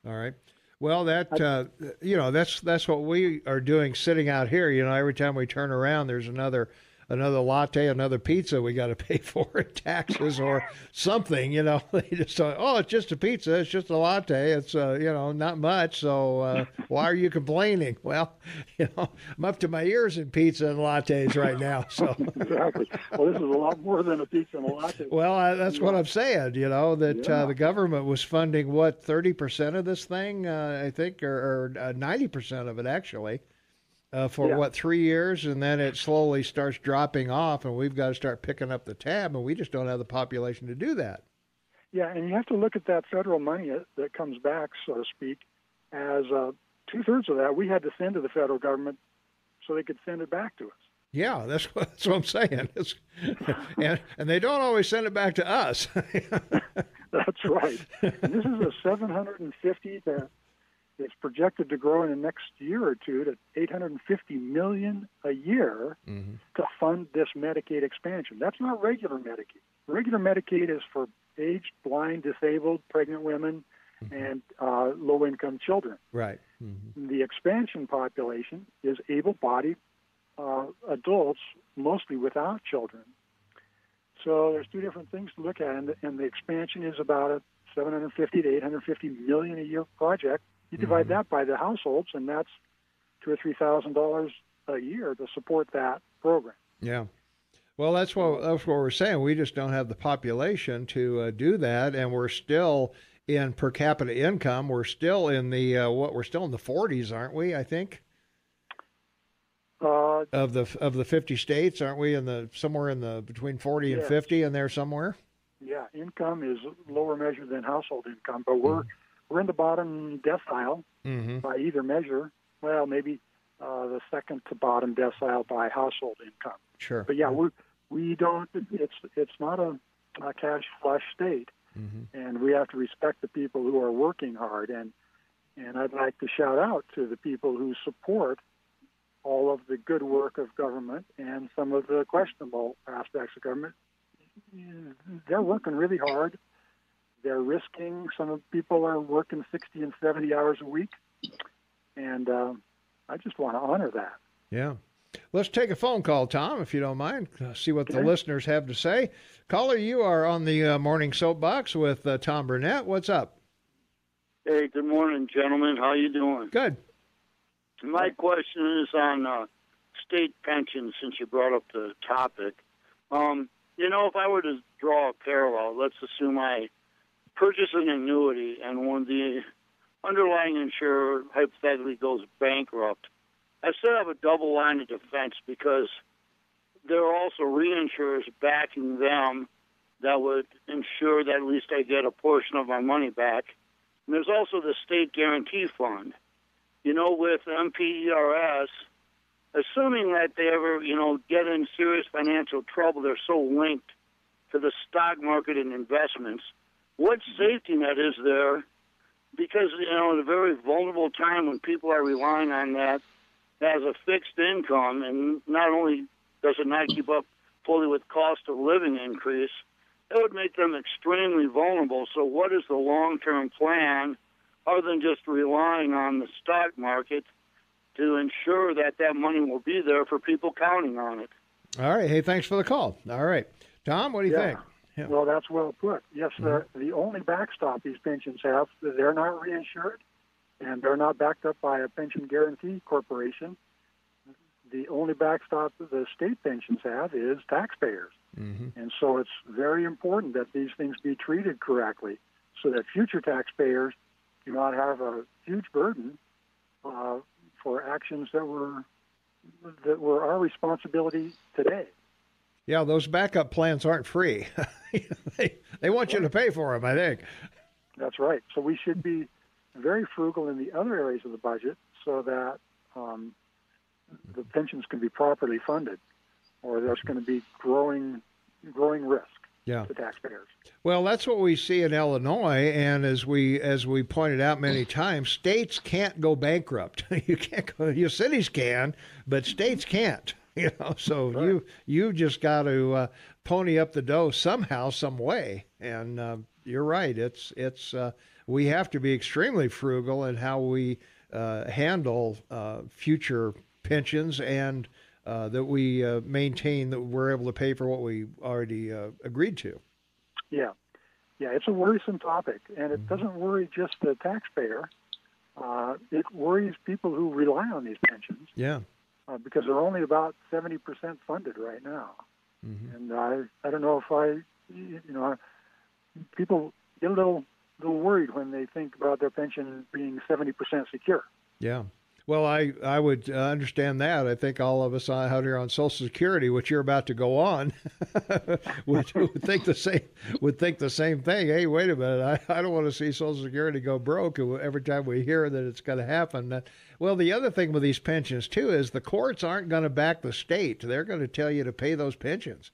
All right. Well, that's what we are doing sitting out here. Every time we turn around, there's another latte, another pizza we got to pay for in taxes or something. They just say, oh, it's just a pizza, it's just a latte, it's not much. So why are you complaining? Well, I'm up to my ears in pizza and lattes right now. So exactly. Well, this is a lot more than a pizza and a latte. Well, that's what I'm saying. That the government was funding 30% of this thing, I think, or 90% of it actually. For 3 years, and then it slowly starts dropping off, and we've got to start picking up the tab, and we just don't have the population to do that. Yeah, and you have to look at that federal money that comes back, so to speak, as 2/3 of that we had to send to the federal government so they could send it back to us. Yeah, that's what I'm saying. And they don't always send it back to us. That's right. And this is a 750 to. It's projected to grow in the next year or two to $850 million a year to fund this Medicaid expansion. That's not regular Medicaid. Regular Medicaid is for aged, blind, disabled, pregnant women, and low-income children. Right. Mm-hmm. The expansion population is able-bodied adults, mostly without children. So there's two different things to look at, and the expansion is about a $750 to $850 million a year project. You divide that by the households, and that's $2,000 or $3,000 a year to support that program. Yeah. Well, that's what we're saying. We just don't have the population to do that, and we're still in per capita income. We're still in the we're still in the 40s, aren't we? I think of the 50 states, aren't we? Somewhere in the between 40 and 50, in there somewhere. Yeah, income is lower measure than household income, but we're in the bottom decile by either measure. Well, maybe the second to bottom decile by household income. Sure. But yeah, we don't. It's not a cash flush state, and we have to respect the people who are working hard. And I'd like to shout out to the people who support all of the good work of government and some of the questionable aspects of government. They're working really hard. They're risking. Some people are working 60 and 70 hours a week, and I just want to honor that. Yeah. Let's take a phone call, Tom, if you don't mind. See what the listeners have to say. Caller, you are on the Morning Soapbox with Tom Burnett. What's up? Hey, good morning, gentlemen. How you doing? Good. My question is on state pensions, since you brought up the topic. If I were to draw a parallel, let's assume I purchase an annuity, and when the underlying insurer hypothetically goes bankrupt, I still have a double line of defense because there are also reinsurers backing them that would ensure that at least I get a portion of my money back. And there's also the state guarantee fund. With MPERS, assuming that they ever, get in serious financial trouble, they're so linked to the stock market and investments. What safety net is there? Because, at a very vulnerable time when people are relying on that as a fixed income, and not only does it not keep up fully with cost of living increase, it would make them extremely vulnerable. So what is the long-term plan other than just relying on the stock market to ensure that money will be there for people counting on it? All right. Hey, thanks for the call. All right. Tom, what do you think? Yeah. Well, that's well put. Yes, the only backstop these pensions have, they're not reinsured, and they're not backed up by a pension guarantee corporation. The only backstop the state pensions have is taxpayers. And so it's very important that these things be treated correctly so that future taxpayers do not have a huge burden for actions that were our responsibility today. Yeah, those backup plans aren't free. They want you to pay for them, I think. That's right. So we should be very frugal in the other areas of the budget so that the pensions can be properly funded, or there's going to be growing growing risk Yeah. to taxpayers. Well, that's what we see in Illinois, and as we pointed out many times, states can't go bankrupt. You can't go. Your cities can, but states can't. So Right. you just got to pony up the dough somehow, some way. And you're right. It's we have to be extremely frugal in how we handle future pensions, and that we maintain that we're able to pay for what we already agreed to. Yeah, it's a worrisome topic, and it doesn't worry just the taxpayer. It worries people who rely on these pensions. Yeah. Because they're only about 70% funded right now. Mm-hmm. And I don't know if people get a little worried when they think about their pension being 70% secure. Yeah. Well, I would understand that. I think all of us out here on Social Security, which you're about to go on, would think the same thing. Hey, wait a minute! I don't want to see Social Security go broke every time we hear that it's going to happen. Well, the other thing with these pensions too is the courts aren't going to back the state. They're going to tell you to pay those pensions,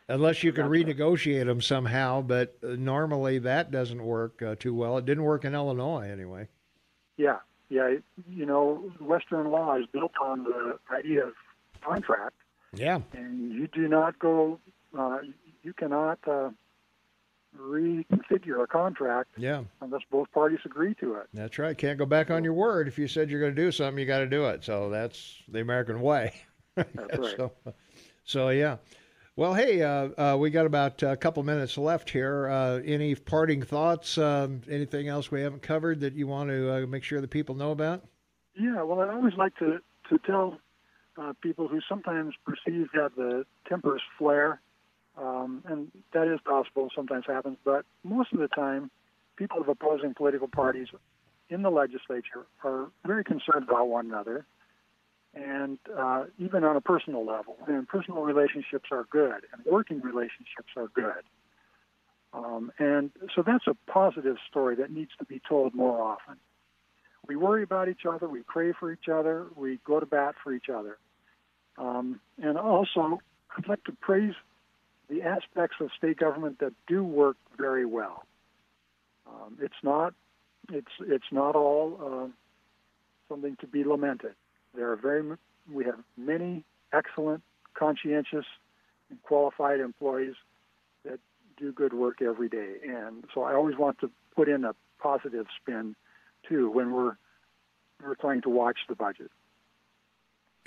unless you can renegotiate them somehow. But normally that doesn't work too well. It didn't work in Illinois anyway. Yeah. Yeah, Western law is built on the idea of contract. Yeah. And you do not go, you cannot reconfigure a contract unless both parties agree to it. That's right. Can't go back on your word. If you said you're going to do something, you got to do it. So that's the American way. That's right. So yeah. Well, hey, we got about a couple minutes left here. Any parting thoughts? Anything else we haven't covered that you want to make sure the people know about? Yeah, well, I always like to tell people who sometimes perceive that the tempers flare, and that is possible, sometimes happens, but most of the time, people of opposing political parties in the legislature are very concerned about one another. And even on a personal level, and personal relationships are good, and working relationships are good. And so that's a positive story that needs to be told more often. We worry about each other, we pray for each other, we go to bat for each other. And also, I'd like to praise the aspects of state government that do work very well. It's not all something to be lamented. We have many excellent, conscientious, and qualified employees that do good work every day. And so I always want to put in a positive spin, too, when we're trying to watch the budget.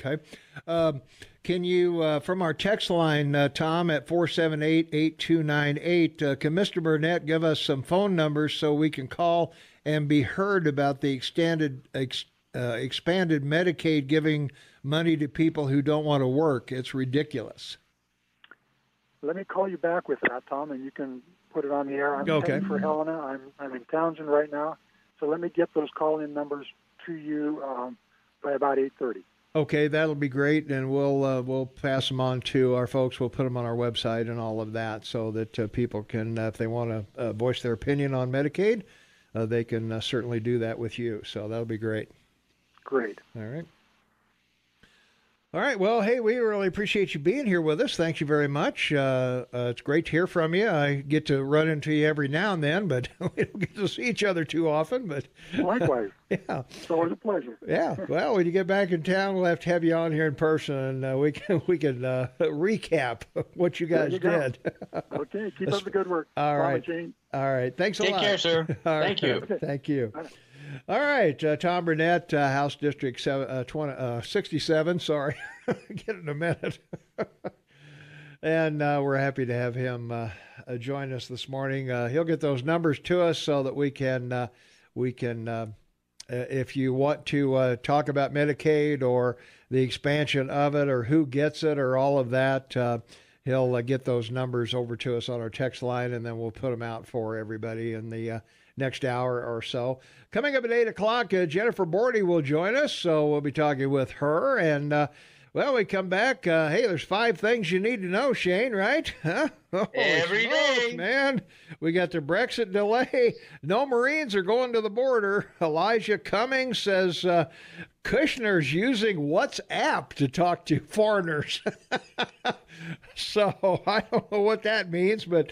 Okay. Can you, from our text line, Tom, at 478-8298, can Mr. Burnett give us some phone numbers so we can call and be heard about the expanded Medicaid giving money to people who don't want to work? It's ridiculous. Let me call you back with that, Tom, and you can put it on the air. I'm heading for Helena. I'm in Townsend right now, so let me get those call-in numbers to you by about 8:30. Okay, that'll be great, and we'll pass them on to our folks. We'll put them on our website and all of that, so that people can, if they want to voice their opinion on Medicaid, they can certainly do that with you. So that'll be great. Great. All right. All right. Well, hey, we really appreciate you being here with us. Thank you very much. It's great to hear from you. I get to run into you every now and then, but we don't get to see each other too often. But likewise. Yeah. It's always a pleasure. Yeah. Well, when you get back in town, we'll have to have you on here in person, and we can recap what you guys did. Okay. Keep up the good work. All right. Jane. All right. Thanks a lot. Take care, sir. Thank you. Okay. Thank you. All right, Tom Burnett, House District 67, sorry, get it in a minute. And we're happy to have him join us this morning. He'll get those numbers to us so that we can if you want to talk about Medicaid or the expansion of it or who gets it or all of that, he'll get those numbers over to us on our text line, and then we'll put them out for everybody in the next hour or so. Coming up at 8 o'clock, Jennifer Bordy will join us, so we'll be talking with her. And, we come back. Hey, there's 5 things you need to know, Shane, right? Huh? Every day. Man, we got the Brexit delay. No Marines are going to the border. Elijah Cummings says Kushner's using WhatsApp to talk to foreigners. So I don't know what that means, but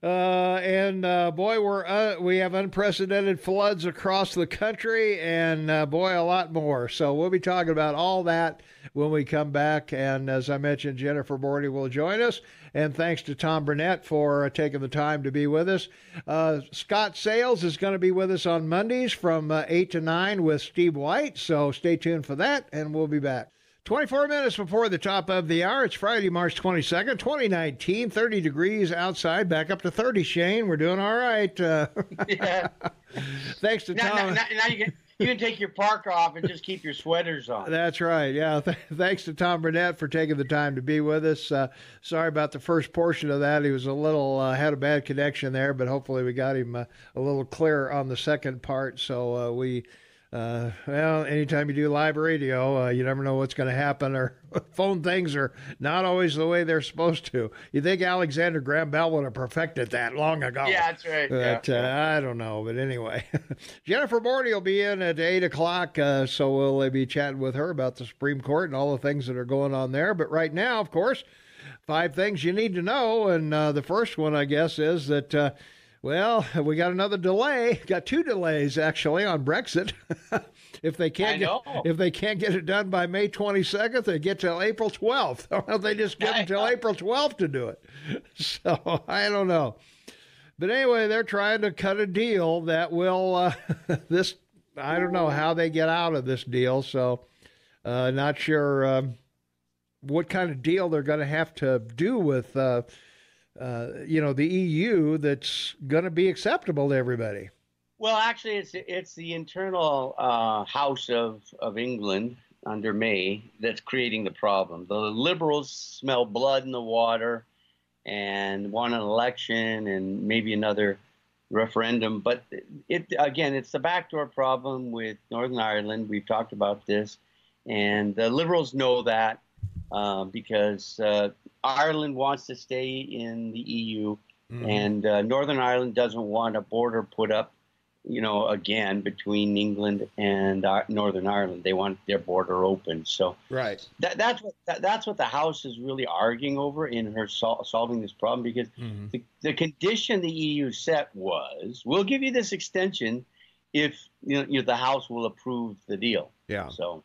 boy, we have unprecedented floods across the country, and boy, a lot more. So we'll be talking about all that when we come back. And as I mentioned, Jennifer Bordy will join us. And thanks to Tom Burnett for taking the time to be with us. Scott Sales is going to be with us on Mondays from 8 to 9 with Steve White. So stay tuned for that, and we'll be back. 24 minutes before the top of the hour. It's Friday, March 22nd, 2019, 30 degrees outside, back up to 30, Shane. We're doing all right. Yeah. Thanks to Tom. Now you can take your parka off and just keep your sweaters on. That's right. Yeah. Thanks to Tom Burnett for taking the time to be with us. Sorry about the first portion of that. He was a little, had a bad connection there, but hopefully we got him a little clearer on the second part. So well, anytime you do live radio, you never know what's going to happen, or phone things are not always the way they're supposed to. You think Alexander Graham Bell would have perfected that long ago. Yeah, that's right. But I don't know. But anyway, Jennifer Bordy will be in at 8 o'clock, so we'll be chatting with her about the Supreme Court and all the things that are going on there. But right now, of course, 5 things you need to know. And the first one, I guess, is that well, we got another delay. Got 2 delays actually on Brexit. If they can't get it done by May 22nd, they get till April 12th. Or they just give them till April 12th to do it. So I don't know. But anyway, they're trying to cut a deal that will I don't know how they get out of this deal. So not sure what kind of deal they're going to have to do with the EU that's going to be acceptable to everybody. Well, actually, it's the internal House of England under May that's creating the problem. The Liberals smell blood in the water and want an election and maybe another referendum. But it's the backdoor problem with Northern Ireland. We've talked about this, and the Liberals know that because Ireland wants to stay in the EU, and Northern Ireland doesn't want a border put up, again between England and Northern Ireland. They want their border open. So right, that's what the House is really arguing over in her solving this problem, because the condition the EU set was, we'll give you this extension if the House will approve the deal. Yeah. So.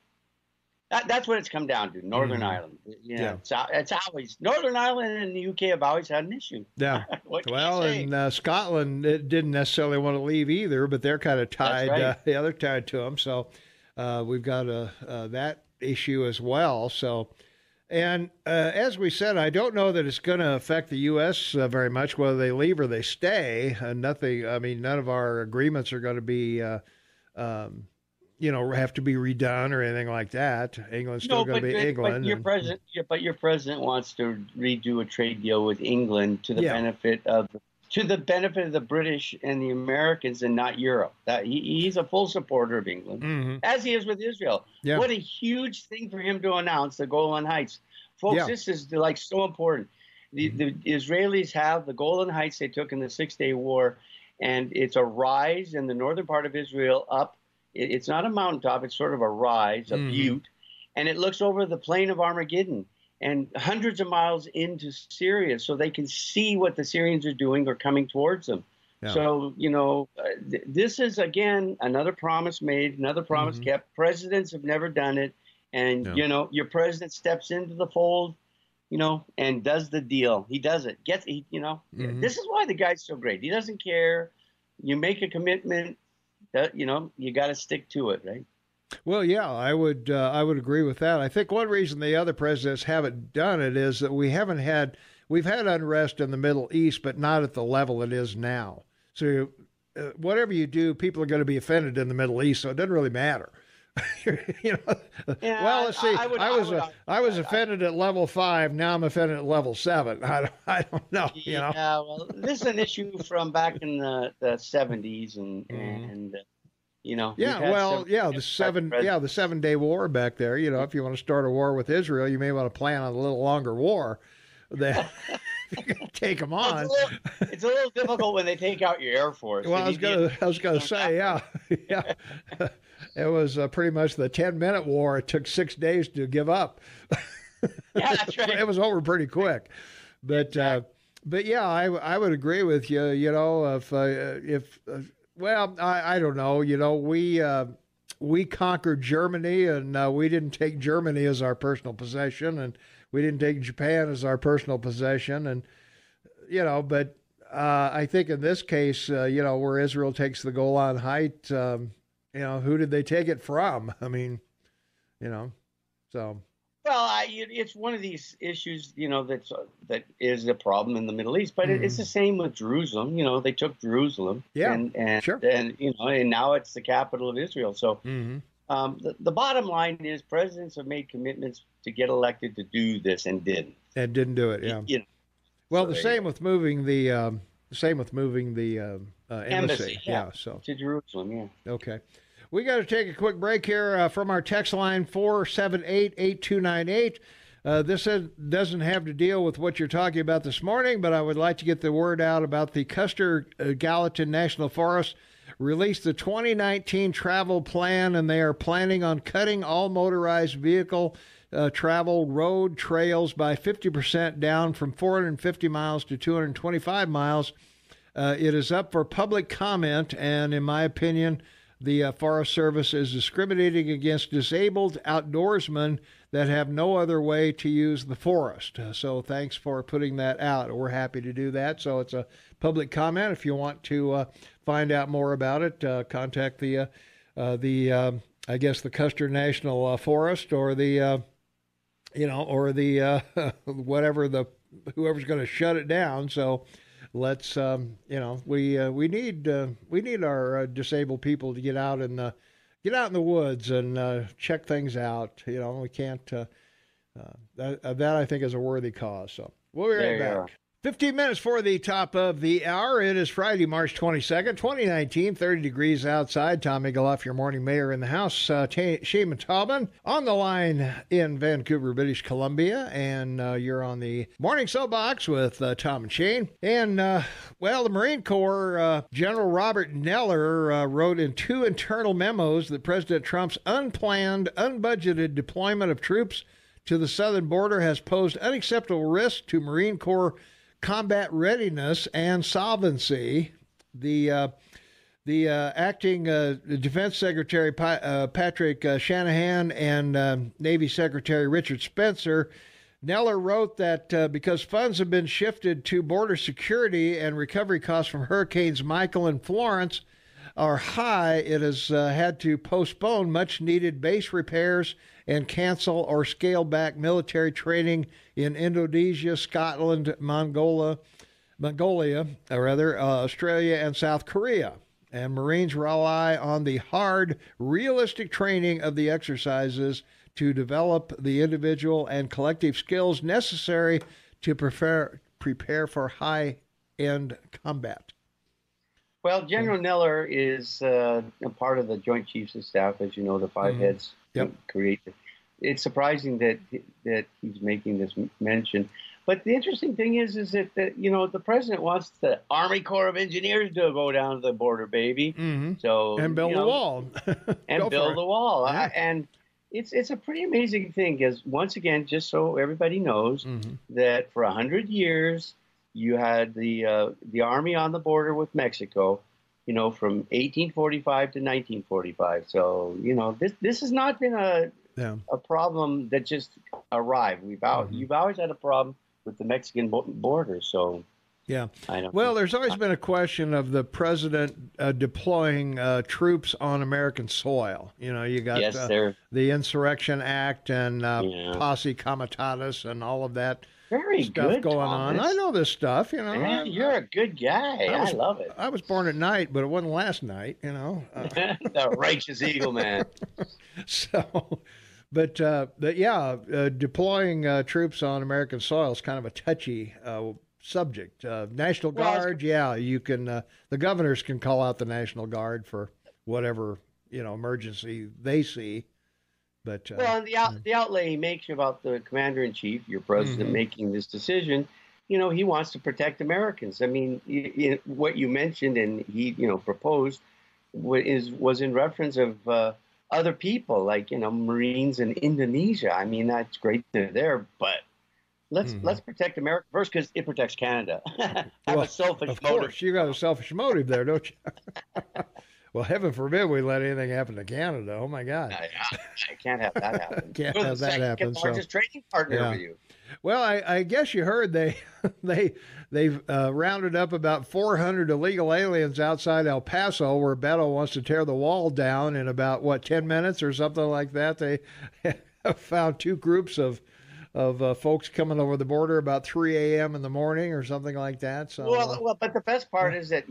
That's what it's come down to, Northern Ireland. It's always Northern Ireland and the UK have always had an issue. Yeah. Well, and Scotland didn't necessarily want to leave either, but they're kind of tied. Right. They're tied to them. So we've got that issue as well. So, and as we said, I don't know that it's going to affect the U.S. Very much, whether they leave or they stay. Nothing. I mean, none of our agreements are going to be. Have to be redone or anything like that. England's still going to be England. But your president wants to redo a trade deal with England to the benefit of the British and the Americans, and not Europe. That he's a full supporter of England, as he is with Israel. Yeah. What a huge thing for him to announce the Golan Heights, folks. This is so important. The Israelis have the Golan Heights they took in the 6-Day War, and it's a rise in the northern part of Israel up. It's not a mountaintop. It's sort of a rise, a butte, and it looks over the plain of Armageddon and hundreds of miles into Syria, so they can see what the Syrians are doing or coming towards them. Yeah. So, this is, again, another promise made, another promise kept. Presidents have never done it. And, your president steps into the fold, and does the deal. He does it. This is why the guy's so great. He doesn't care. You make a commitment. You got to stick to it, right? Well, yeah, I would agree with that. I think one reason the other presidents haven't done it is that we've had unrest in the Middle East, but not at the level it is now. So whatever you do, people are going to be offended in the Middle East, so it doesn't really matter. Well, let's see. I was offended at level 5. Now I'm offended at level 7. I don't know. Yeah. Well, this is an issue from back in the 70s, and the 7-Day War back there. If you want to start a war with Israel, you may want to plan on a little longer war than take them Well, on. it's a little difficult when they take out your Air Force. Well, I was gonna say, yeah. It was pretty much the 10-minute war. It took 6 days to give up. Yeah, that's right. It was over pretty quick. But Exactly. but yeah, I would agree with you. You know, if well, I don't know. You know, we conquered Germany, and we didn't take Germany as our personal possession, and we didn't take Japan as our personal possession, and you know, but I think in this case, you know, where Israel takes the Golan Heights, you know, who did they take it from? I mean, you know, so. Well, it's one of these issues, you know, that is a problem in the Middle East. But it's the same with Jerusalem. You know, they took Jerusalem, Yeah, and sure. and you know, and now it's the capital of Israel. So, the bottom line is, presidents have made commitments to get elected to do this and didn't. And didn't do it. Yeah. You know, Well, so the there same with moving the embassy. yeah. So to Jerusalem. Yeah. okay. We got to take a quick break here from our text line 478-8298. This doesn't have to deal with what you're talking about this morning, but I would like to get the word out about the Custer Gallatin National Forest released the 2019 travel plan, and they are planning on cutting all motorized vehicle travel road trails by 50% down from 450 miles to 225 miles. It is up for public comment, and in my opinion, the Forest Service is discriminating against disabled outdoorsmen that have no other way to use the forest. So thanks for putting that out. We're happy to do that. So it's a public comment. If you want to find out more about it, contact the I guess the Custer National Forest or the whatever whoever's going to shut it down. So let's we need our disabled people to get out in the woods and check things out. You know, we can't that I think is a worthy cause. So we'll be right back. 15 minutes for the top of the hour. It is Friday, March 22nd, 2019, 30 degrees outside. Tom Egeloff, your morning mayor in the house. Shaman Taubman on the line in Vancouver, British Columbia. And you're on the Morning Soapbox with Tom and Shane. And, the Marine Corps, General Robert Neller wrote in 2 internal memos that President Trump's unplanned, unbudgeted deployment of troops to the southern border has posed unacceptable risk to Marine Corps combat readiness and solvency. The acting Defense Secretary Patrick Shanahan and Navy Secretary Richard Spencer, Neller wrote that because funds have been shifted to border security and recovery costs from Hurricanes Michael and Florence are high, it has had to postpone much-needed base repairs and cancel or scale back military training in Indonesia, Scotland, Australia, and South Korea. And Marines rely on the hard, realistic training of the exercises to develop the individual and collective skills necessary to prepare for high-end combat. Well, General Neller is a part of the Joint Chiefs of Staff, as you know, the 5 heads created. It's surprising that he's making this mention. But the interesting thing is that the president wants the Army Corps of Engineers to go down to the border, baby. Mm-hmm. So and build the wall. And build the wall. Yeah. And it's a pretty amazing thing because, once again, just so everybody knows, that for 100 years, you had the Army on the border with Mexico, from 1845 to 1945. So, this has not been a problem that just arrived. You've always had a problem with the Mexican border. So, yeah. I know. Well, there's always been a question of the president deploying troops on American soil. You got the Insurrection Act and Posse Comitatus and all of that. Very stuff good, going Thomas. on. I know this stuff, Man, you're a good guy. I love it. I was born at night, but it wasn't last night, The righteous eagle, man. So, but deploying troops on American soil is kind of a touchy subject. National Guard, you can. The governors can call out the National Guard for whatever emergency they see. But the outlay he makes about the commander in chief, your president, making this decision he wants to protect Americans. I mean, what you mentioned and he, proposed was in reference of other people, like, Marines in Indonesia. I mean, that's great they're there, but let's protect America first because it protects Canada. Have a selfish motive. Of course, you got a selfish motive there, don't you? Well, heaven forbid we let anything happen to Canada. Oh my God! I can't have that happen. Can't have that happen. Largest trading partner with you. Well, I guess you heard they've rounded up about 400 illegal aliens outside El Paso, where Beto wants to tear the wall down in about 10 minutes or something like that. They found two groups of folks coming over the border about 3 a.m. in the morning or something like that. So well, but the best part is that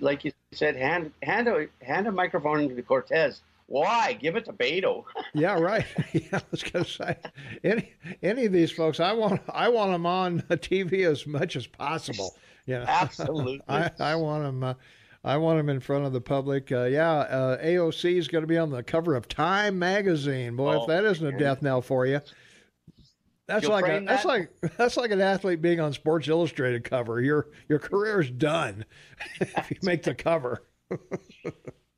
like you said, hand a microphone to Cortez. Why? Give it to Beto. Yeah, right. Yeah, I was going to say, any of these folks, I want them on TV as much as possible. Absolutely. I want them. I want them in front of the public. AOC is going to be on the cover of Time magazine. Boy, if that isn't a death knell for you. That's like an athlete being on Sports Illustrated cover. Your career's done if you make the cover.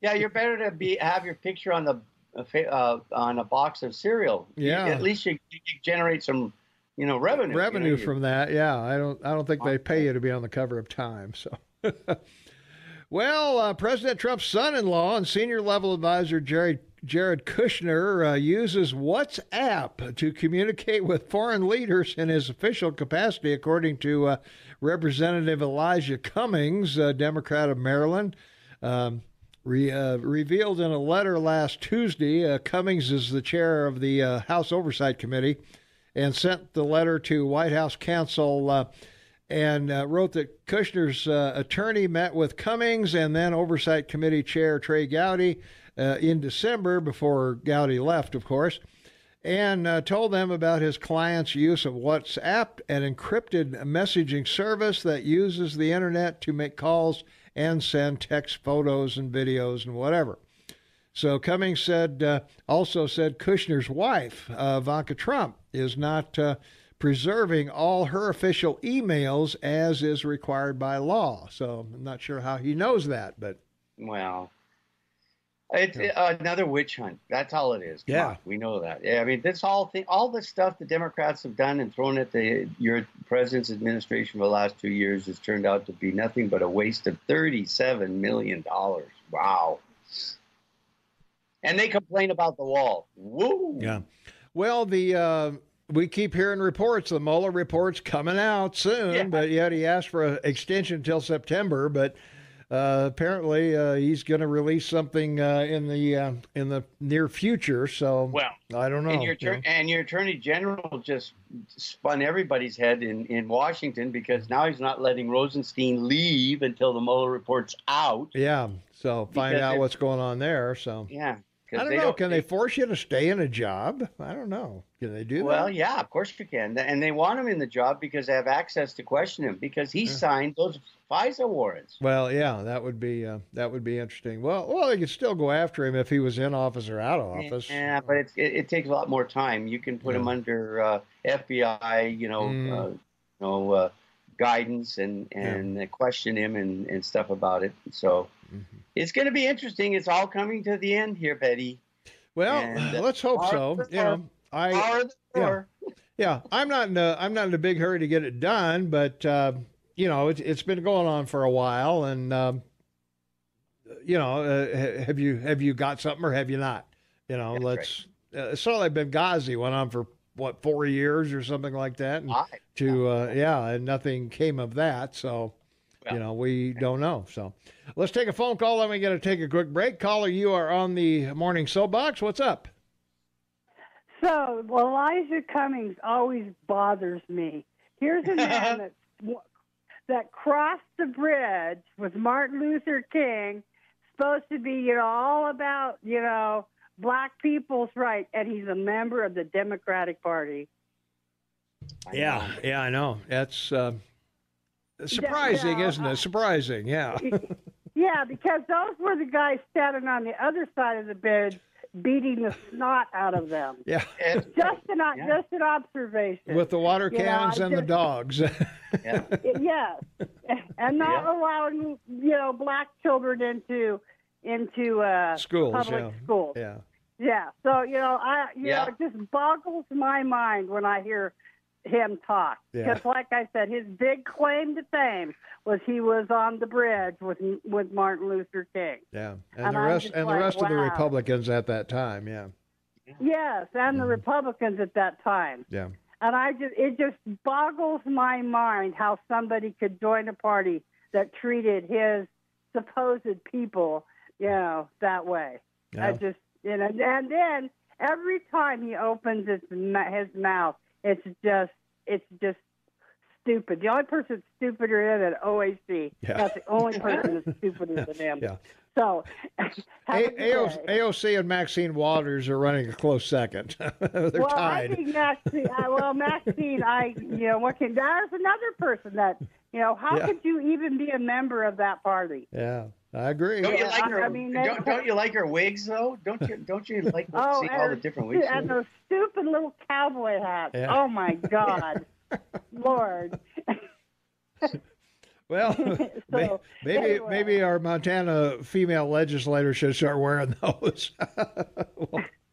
Yeah, you're better to have your picture on a box of cereal. Yeah, at least you generate some, revenue. Revenue from that. Yeah, I don't think they pay you to be on the cover of Time. So, well, President Trump's son-in-law and senior level advisor Jared Kushner uses WhatsApp to communicate with foreign leaders in his official capacity, according to Representative Elijah Cummings, Democrat of Maryland. Revealed in a letter last Tuesday, Cummings is the chair of the House Oversight Committee and sent the letter to White House counsel and wrote that Kushner's attorney met with Cummings and then Oversight Committee Chair Trey Gowdy in December, before Gowdy left, of course, and told them about his client's use of WhatsApp, an encrypted messaging service that uses the internet to make calls and send text, photos, and videos, and whatever. So Cummings also said Kushner's wife, Ivanka Trump, is not preserving all her official emails as is required by law. So I'm not sure how he knows that, but... Well, it's another witch hunt. That's all it is. Yeah. We know that. Yeah, I mean, all the stuff the Democrats have done and thrown at your president's administration for the last 2 years has turned out to be nothing but a waste of $37 million. Wow. And they complain about the wall. Woo! Yeah. Well, we keep hearing reports. The Mueller report's coming out soon, but yet he asked for an extension until September. But apparently, he's going to release something in the near future. So, I don't know. And your Attorney General just spun everybody's head in Washington, because now he's not letting Rosenstein leave until the Mueller report's out. Yeah. So find out what's going on there. So yeah. I don't know. Can they force you to stay in a job? I don't know. Can they do that? Well, yeah, of course you can. And they want him in the job because they have access to question him, because he signed those FISA warrants. Well, yeah, that would be interesting. Well, they could still go after him if he was in office or out of office. Yeah, but it takes a lot more time. You can put him under FBI, guidance and question him and stuff about it. So. It's going to be interesting. It's all coming to the end here, Betty. Well, let's hope so. I'm not in a big hurry to get it done, but it's been going on for a while, and have you got something or have you not? It's sort of like Benghazi went on for 4 years or something like that, and nothing came of that. So. We don't know. So let's take a phone call. Then we got to take a quick break. Caller, you are on the Morning Soapbox. What's up? So Elijah Cummings always bothers me. Here's a man that crossed the bridge with Martin Luther King, supposed to be, all about, black people's rights, and he's a member of the Democratic Party. Yeah, I know. That's... surprising, isn't it? Surprising, yeah. Yeah, because those were the guys standing on the other side of the bridge beating the snot out of them. Yeah. Just an observation. With the water cannons and the dogs. Yeah. Yes, and not allowing black children into Schools, public schools. Yeah. Yeah. So it just boggles my mind when I hear him talk, because like I said, his big claim to fame was he was on the bridge with Martin Luther King. Yeah, and the rest of the Republicans at that time. Yeah. Yes, and the Republicans at that time. Yeah. And it just boggles my mind how somebody could join a party that treated his supposed people, that way. Yeah. And then every time he opens his mouth, it's just stupid. The only person that's stupider than OAC. Yeah. That's the only person that's stupider than him. Yeah. So, AOC and Maxine Waters are running a close second. They're tied. I think Maxine. There's another person that how could you even be a member of that party? Yeah, I agree. Don't you like her? Don't you like her wigs though? Don't you like seeing all the different wigs? And those stupid little cowboy hats. Yeah. Oh my God, Lord. Well, maybe our Montana female legislators should start wearing those.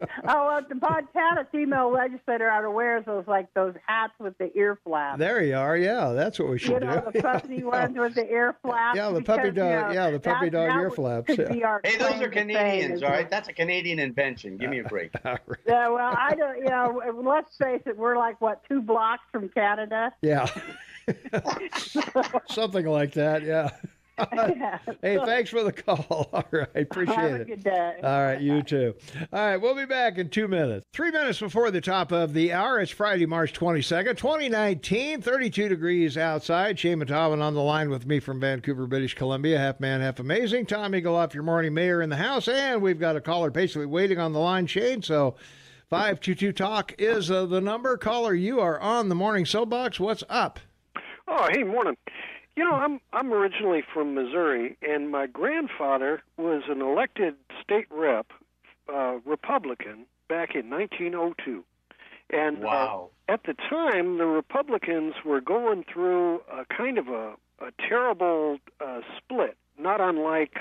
The Montana female legislator ought to wear those hats with the ear flaps. There you are. Yeah, that's what we should do. The puppy ones with the ear flaps. Yeah, the puppy dog. The puppy dog ear flaps. Yeah. Hey, those are Canadians, all right? That's a Canadian invention. Give me a break. Right. Yeah, well, I don't. Let's face it. We're 2 blocks from Canada. Yeah. Something like that. Yeah. Hey, thanks for the call. All right, appreciate it. Have a good day. All right, you too. All right, we'll be back in 2 minutes. 3 minutes before the top of the hour. It's Friday, March 22nd, 2019, 32 degrees outside. Shane Matavin on the line with me from Vancouver, British Columbia. Half man, half amazing. Tom Eagleoff, your morning mayor in the house. And we've got a caller basically waiting on the line, Shane. So 522-TALK is the number. Caller, you are on the Morning Soapbox. What's up? Oh, hey, morning. I'm originally from Missouri, and my grandfather was an elected state rep, Republican, back in 1902. And wow. At the time, the Republicans were going through a kind of a terrible split, not unlike,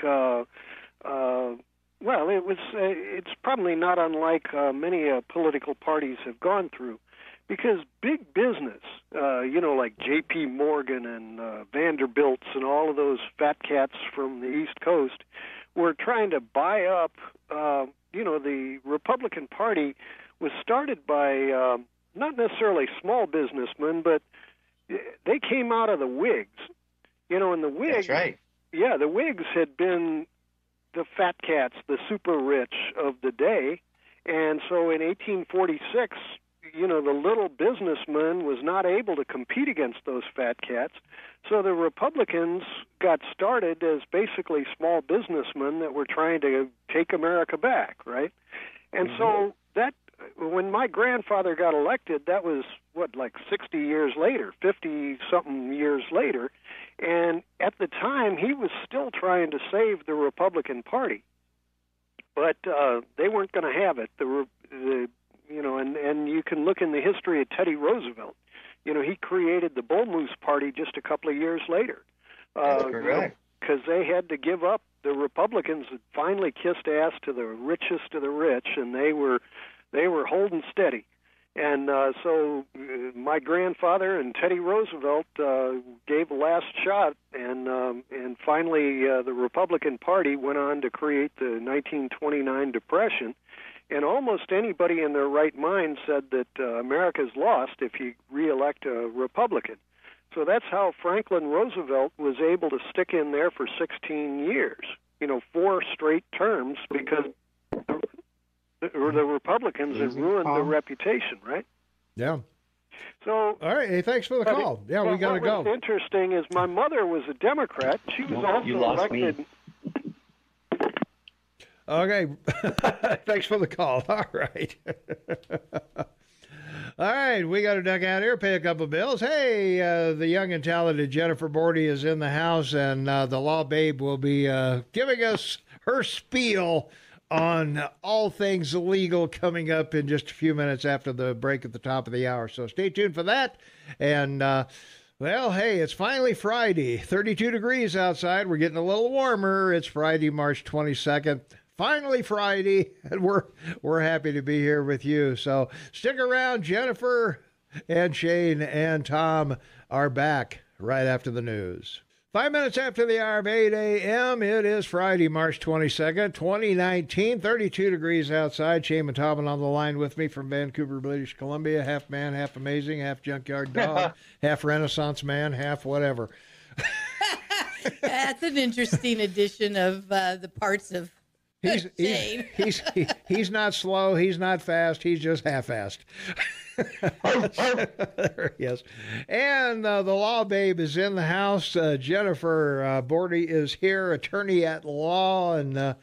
it's probably not unlike many political parties have gone through. Because big business, like J.P. Morgan and Vanderbilts and all of those fat cats from the East Coast were trying to buy up, the Republican Party was started by not necessarily small businessmen, but they came out of the Whigs. And the Whigs... That's right. Yeah, the Whigs had been the fat cats, the super rich of the day. And so in 1846... the little businessman was not able to compete against those fat cats. So the Republicans got started as basically small businessmen that were trying to take America back, right? And so that, when my grandfather got elected, that was, 60 years later, 50-something years later. And at the time, he was still trying to save the Republican Party. But they weren't going to have it. And you can look in the history of Teddy Roosevelt. He created the Bull Moose Party just a couple of years later. That's correct. Because they had to give up. The Republicans had finally kissed ass to the richest of the rich, and they were holding steady. And so my grandfather and Teddy Roosevelt gave a last shot, and finally the Republican Party went on to create the 1929 Depression. And almost anybody in their right mind said that America's lost if you reelect a Republican. So that's how Franklin Roosevelt was able to stick in there for 16 years, 4 straight terms, because the Republicans had ruined their reputation, right? Yeah. So, all right. Hey, thanks for the call. Yeah, we got to go. What's interesting is my mother was a Democrat. She was also elected. Okay. Thanks for the call. All right. All right. We got to duck out here, pay a couple of bills. Hey, the young and talented Jennifer Bordy is in the house, and the law babe will be giving us her spiel on all things legal coming up in just a few minutes after the break at the top of the hour. So stay tuned for that. And, well, hey, it's finally Friday. 32 degrees outside. We're getting a little warmer. It's Friday, March 22nd. Finally Friday, and we're happy to be here with you. So stick around. Jennifer and Shane and Tom are back right after the news. 5 minutes after the hour of 8 a.m., it is Friday, March 22nd, 2019, 32 degrees outside. Shane and Tom on the line with me from Vancouver, British Columbia. Half man, half amazing, half junkyard dog, half Renaissance man, half whatever. That's an interesting addition of the parts of Shane. He's not slow, he's not fast, he's just half-assed. Yes. And the law babe is in the house. Jennifer Bordy is here, attorney at law, and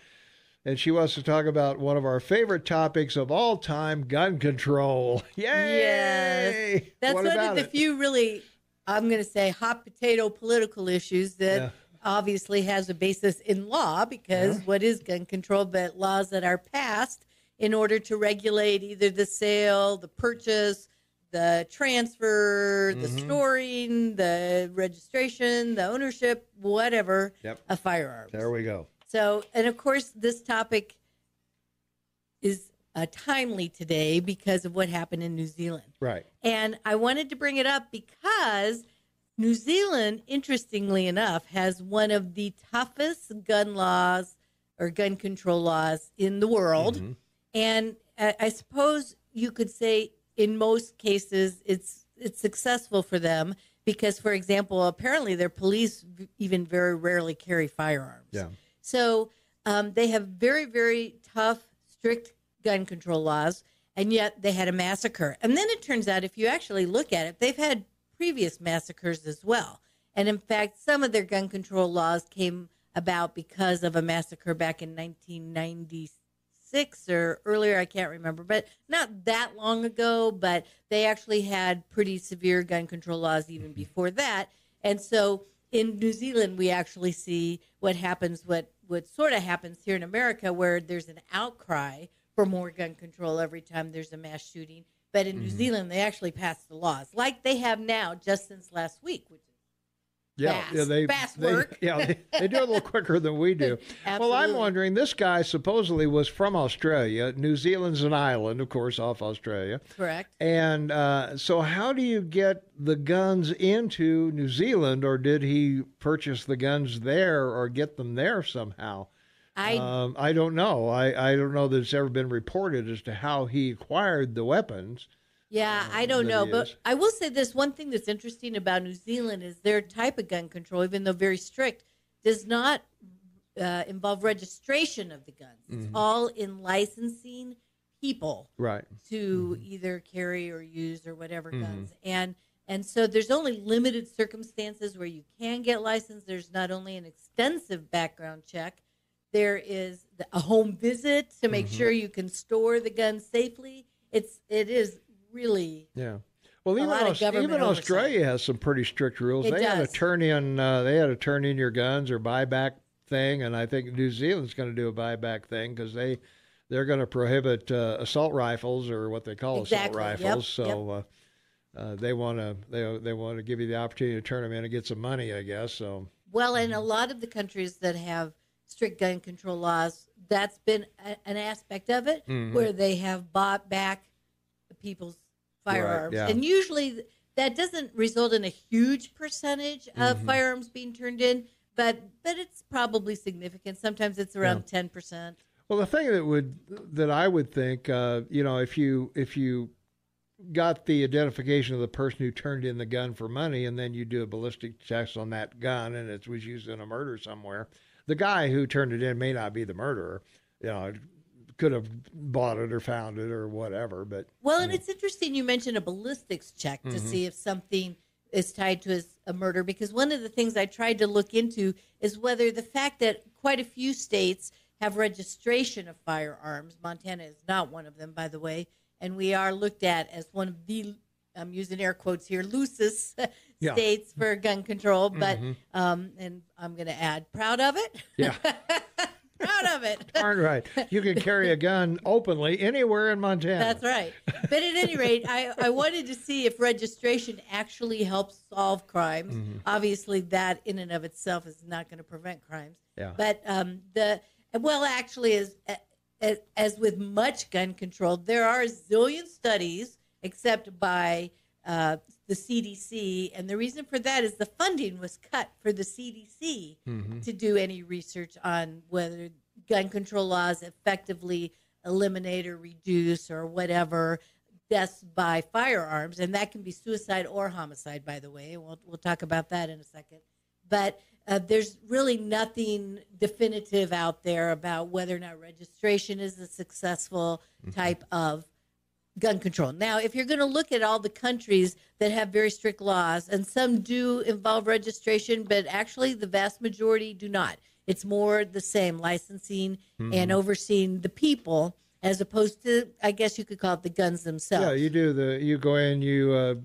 she wants to talk about one of our favorite topics of all time, gun control. Yay! Yes. That's one of the few really, I'm going to say, hot potato political issues that obviously has a basis in law, because what is gun control but laws that are passed in order to regulate either the sale, the purchase, the transfer, the storing, the registration, the ownership, whatever, of firearms. There we go. So, and of course, this topic is timely today because of what happened in New Zealand. Right. And I wanted to bring it up because New Zealand, interestingly enough, has one of the toughest gun laws or gun control laws in the world. And I suppose you could say in most cases it's successful for them because, for example, apparently their police even very rarely carry firearms. Yeah. So they have very, very tough, strict gun control laws, and yet they had a massacre. And then it turns out, if you actually look at it, they've had previous massacres as well. And in fact, some of their gun control laws came about because of a massacre back in 1996 or earlier, I can't remember, but not that long ago, but they actually had pretty severe gun control laws even before that. And so in New Zealand, we actually see what happens, what sort of happens here in America, where there's an outcry for more gun control every time there's a mass shooting. But in New Zealand, they actually passed the laws like they have now just since last week, which is fast work. They do it a little quicker than we do. Well, I'm wondering, this guy supposedly was from Australia. New Zealand's an island, of course, off Australia. Correct. And so how do you get the guns into New Zealand, or did he purchase the guns there or get them there somehow? I don't know. I don't know that it's ever been reported as to how he acquired the weapons. Yeah, I don't know. But I will say this. One thing that's interesting about New Zealand is their type of gun control, even though very strict, does not involve registration of the guns. It's all in licensing people to either carry or use or whatever guns. And so there's only limited circumstances where you can get licensed. There's not only an extensive background check, there is a home visit to make sure you can store the gun safely. It is really Well, even Australia has some pretty strict rules. They had a turn in your guns or buyback thing, and I think New Zealand's going to do a buyback thing because they're going to prohibit assault rifles, or what they call assault rifles. So they want to give you the opportunity to turn them in and get some money, I guess. So well, and a lot of the countries that have strict gun control laws, that's been an aspect of it, where they have bought back people's firearms. And usually that doesn't result in a huge percentage of firearms being turned in, but it's probably significant. Sometimes it's around 10%. Well, the thing that I would think, if you got the identification of the person who turned in the gun for money, and then you do a ballistic test on that gun, and it was used in a murder somewhere, the guy who turned it in may not be the murderer. Could have bought it or found it or whatever. But and it's interesting you mentioned a ballistics check to see if something is tied to a murder, because one of the things I tried to look into is whether the fact that quite a few states have registration of firearms. Montana is not one of them, by the way, and we are looked at as one of the, I'm using air quotes here, loosest states for gun control, but and I'm going to add, proud of it. Proud of it. Darn right. You can carry a gun openly anywhere in Montana. That's right. But at any rate, I wanted to see if registration actually helps solve crimes. Mm-hmm. Obviously, that in and of itself is not going to prevent crimes. Yeah. But actually, as with much gun control, there are a zillion studies, except by the CDC, and the reason for that is the funding was cut for the CDC to do any research on whether gun control laws effectively eliminate or reduce or whatever deaths by firearms, and that can be suicide or homicide, by the way. We'll talk about that in a second. But there's really nothing definitive out there about whether or not registration is a successful type of gun control. Now, if you're going to look at all the countries that have very strict laws, and some do involve registration, but actually the vast majority do not. It's more the same, licensing and overseeing the people, as opposed to, I guess you could call it, the guns themselves. Yeah, you go in, you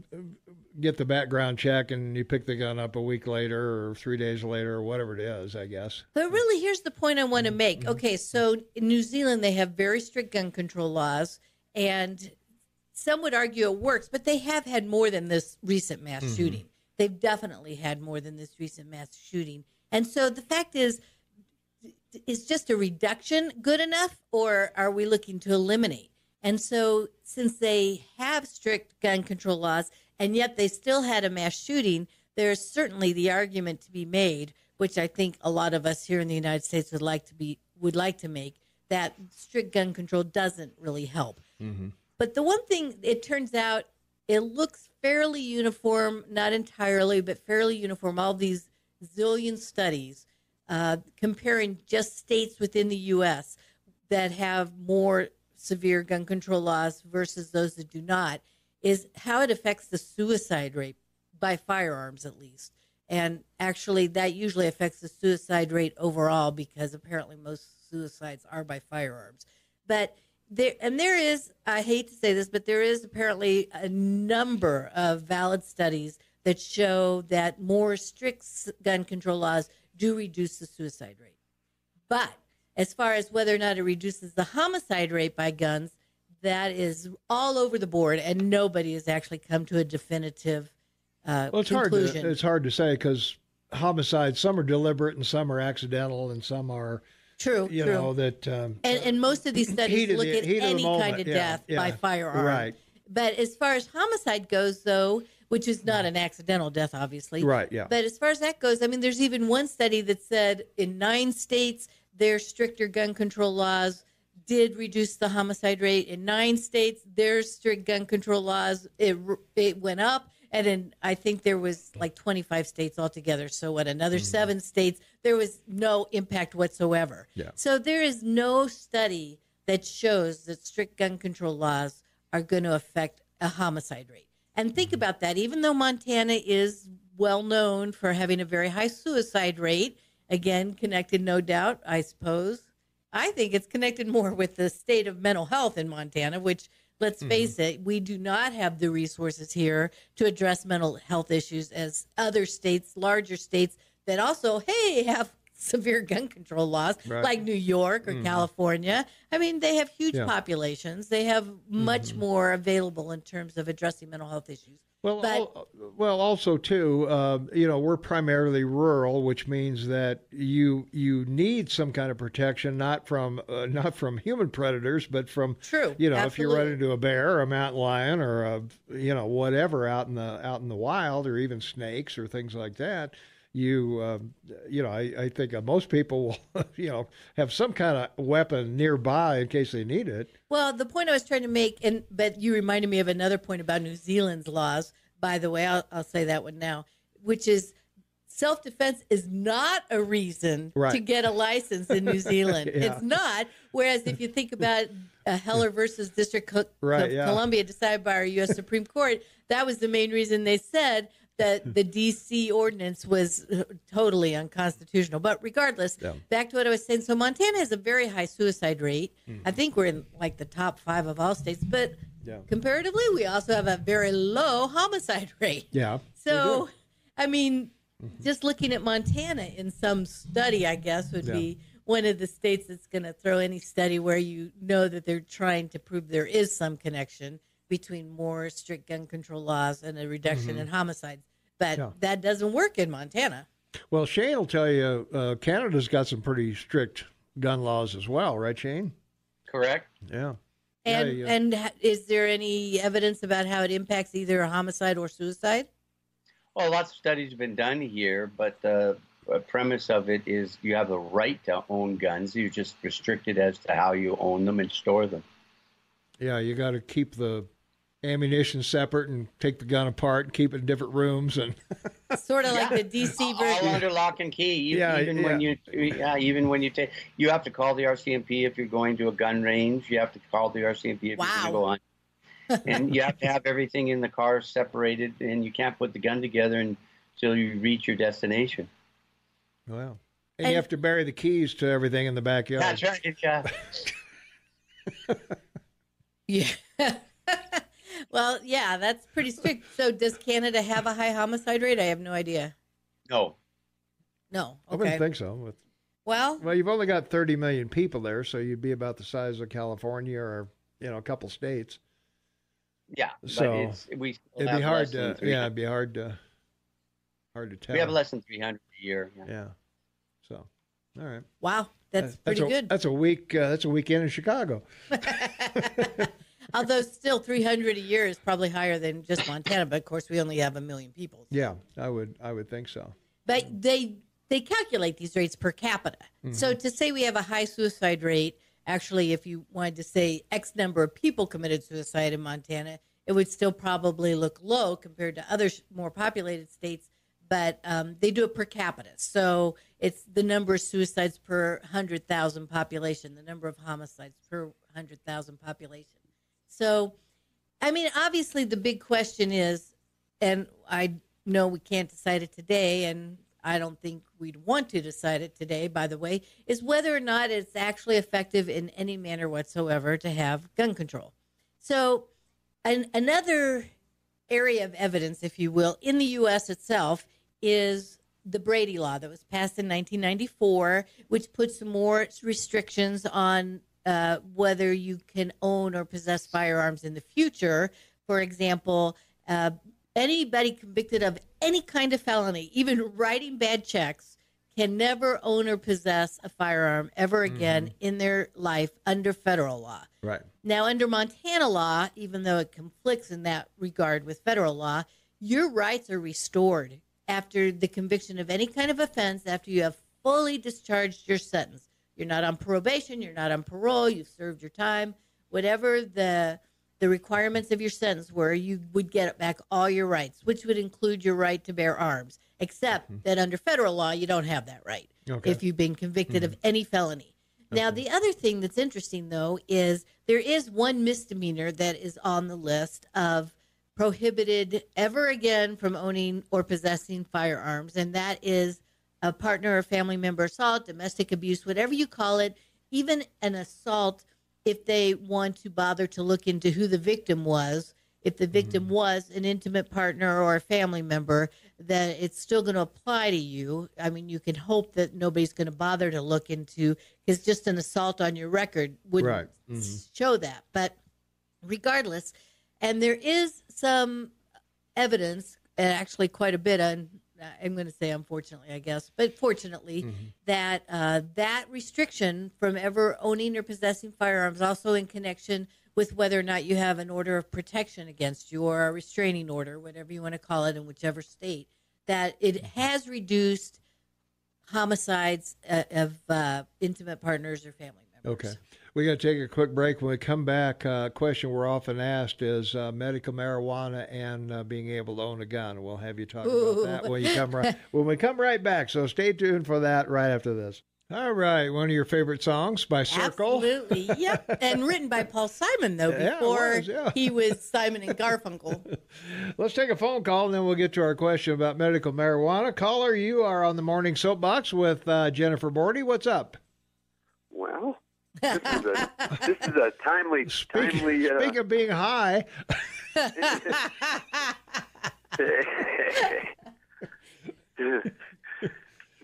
get the background check, and you pick the gun up a week later or 3 days later or whatever it is, I guess. But really, here's the point I want to make. Okay, so in New Zealand, they have very strict gun control laws, and some would argue it works, but they have had more than this recent mass shooting. They've definitely had more than this recent mass shooting. And so the fact is just a reduction good enough, or are we looking to eliminate? And so since they have strict gun control laws, and yet they still had a mass shooting, there's certainly the argument to be made, which I think a lot of us here in the United States would like to make, that strict gun control doesn't really help. But the one thing, it turns out, it looks fairly uniform, not entirely, but fairly uniform. All these zillion studies comparing just states within the U.S. that have more severe gun control laws versus those that do not, is how it affects the suicide rate by firearms, at least. And actually, that usually affects the suicide rate overall, because apparently most suicides are by firearms. But there is, I hate to say this, but there is apparently a number of valid studies that show that more strict gun control laws do reduce the suicide rate. But as far as whether or not it reduces the homicide rate by guns, that is all over the board, and nobody has actually come to a definitive conclusion. It's hard to say, because homicides, some are deliberate and some are accidental and some are... True. You know, that... and most of these studies look at any kind of death by firearm. Right. But as far as homicide goes, though, which is not an accidental death, obviously. Right, yeah. But as far as that goes, I mean, there's even one study that said in 9 states, their stricter gun control laws did reduce the homicide rate. In 9 states, their strict gun control laws, it went up. And in, I think there was like 25 states altogether. So another 7 states, there was no impact whatsoever. Yeah. So there is no study that shows that strict gun control laws are going to affect a homicide rate. And think about that. Even though Montana is well known for having a very high suicide rate, again, connected, no doubt, I suppose, I think it's connected more with the state of mental health in Montana, which, let's face it, we do not have the resources here to address mental health issues as other states, larger states that also, have severe gun control laws, like New York or California. I mean, they have huge populations. They have much more available in terms of addressing mental health issues. Well, also too, we're primarily rural, which means that you need some kind of protection, not from human predators, but from if you run into a bear, or a mountain lion, or whatever out in the wild, or even snakes or things like that. I think most people will, have some kind of weapon nearby in case they need it. Well, the point I was trying to make, but you reminded me of another point about New Zealand's laws, by the way, I'll say that one now, which is self-defense is not a reason to get a license in New Zealand. It's not. Whereas if you think about Heller versus District of Columbia decided by our U.S. Supreme Court, that was the main reason they said that the D.C. ordinance was totally unconstitutional. But regardless, back to what I was saying. So Montana has a very high suicide rate. I think we're in like the top 5 of all states. But comparatively, we also have a very low homicide rate. Yeah. So, I mean, just looking at Montana in some study, I guess, would one of the states that's going to throw any study where you know that they're trying to prove there is some connection between more strict gun control laws and a reduction in homicides. But that doesn't work in Montana. Well, Shane will tell you Canada's got some pretty strict gun laws as well, right, Shane? Correct. Yeah. And is there any evidence about how it impacts either a homicide or suicide? Well, lots of studies have been done here, but the premise of it is you have the right to own guns. You're just restricted as to how you own them and store them. Yeah, you got to keep the ammunition separate and take the gun apart and keep it in different rooms, and sort of like the DC version. All under lock and key. When you take, you have to call the RCMP if you're going to a gun range. You have to call the RCMP if you're going to go on, and you have to have everything in the car separated, and you can't put the gun together until you reach your destination. Wow. And you have to bury the keys to everything in the backyard. That's right. Yeah. Well, yeah, that's pretty strict. So does Canada have a high homicide rate? I have no idea. No. No. Okay. I wouldn't think so. Well, you've only got 30 million people there, so you'd be about the size of California or, a couple states. Yeah. So it'd be hard to, it'd be hard to tell. We have less than 300 a year. Yeah. So, all right. Wow. That's pretty good. That's a weekend in Chicago. Although still 300 a year is probably higher than just Montana, but of course we only have 1 million people. Yeah, I would think so. But they calculate these rates per capita. Mm-hmm. So to say we have a high suicide rate, actually, if you wanted to say X number of people committed suicide in Montana, it would still probably look low compared to other more populated states. But they do it per capita. So it's the number of suicides per 100,000 population, the number of homicides per 100,000 population. So, I mean, obviously the big question is, and I know we can't decide it today, and I don't think we'd want to decide it today, by the way, is whether or not it's actually effective in any manner whatsoever to have gun control. So another area of evidence, if you will, in the U.S. itself is the Brady Law that was passed in 1994, which puts more restrictions on whether you can own or possess firearms in the future. For example, anybody convicted of any kind of felony, even writing bad checks, can never own or possess a firearm ever again in their life under federal law. Right. Now, under Montana law, even though it conflicts in that regard with federal law, your rights are restored after the conviction of any kind of offense, after you have fully discharged your sentence. You're not on probation, you're not on parole, you've served your time, whatever the requirements of your sentence were, you would get back all your rights, which would include your right to bear arms, except that under federal law, you don't have that right if you've been convicted of any felony. Now, the other thing that's interesting, though, is there is one misdemeanor that is on the list of prohibited ever again from owning or possessing firearms, and that is a partner or family member assault, domestic abuse, whatever you call it, even an assault, if they want to bother to look into who the victim was, if the victim was an intimate partner or a family member, that it's still going to apply to you. I mean, you can hope that nobody's going to bother to look into, because just an assault on your record wouldn't show that. But regardless, and there is some evidence, and actually quite a bit on, I'm going to say unfortunately, I guess, but fortunately, that that restriction from ever owning or possessing firearms also in connection with whether or not you have an order of protection against you or a restraining order, whatever you want to call it in whichever state, that it has reduced homicides of intimate partners or family members. Okay. We got to take a quick break. When we come back, a question we're often asked is medical marijuana and being able to own a gun. We'll have you talk about that when we come right back. So stay tuned for that right after this. All right, one of your favorite songs by Circle. Absolutely, yep. And written by Paul Simon, though, before he was Simon and Garfunkel. Let's take a phone call, and then we'll get to our question about medical marijuana. Caller, you are on the Morning Soapbox with Jennifer Bordy. What's up? Well, this is a timely. Speak of being high.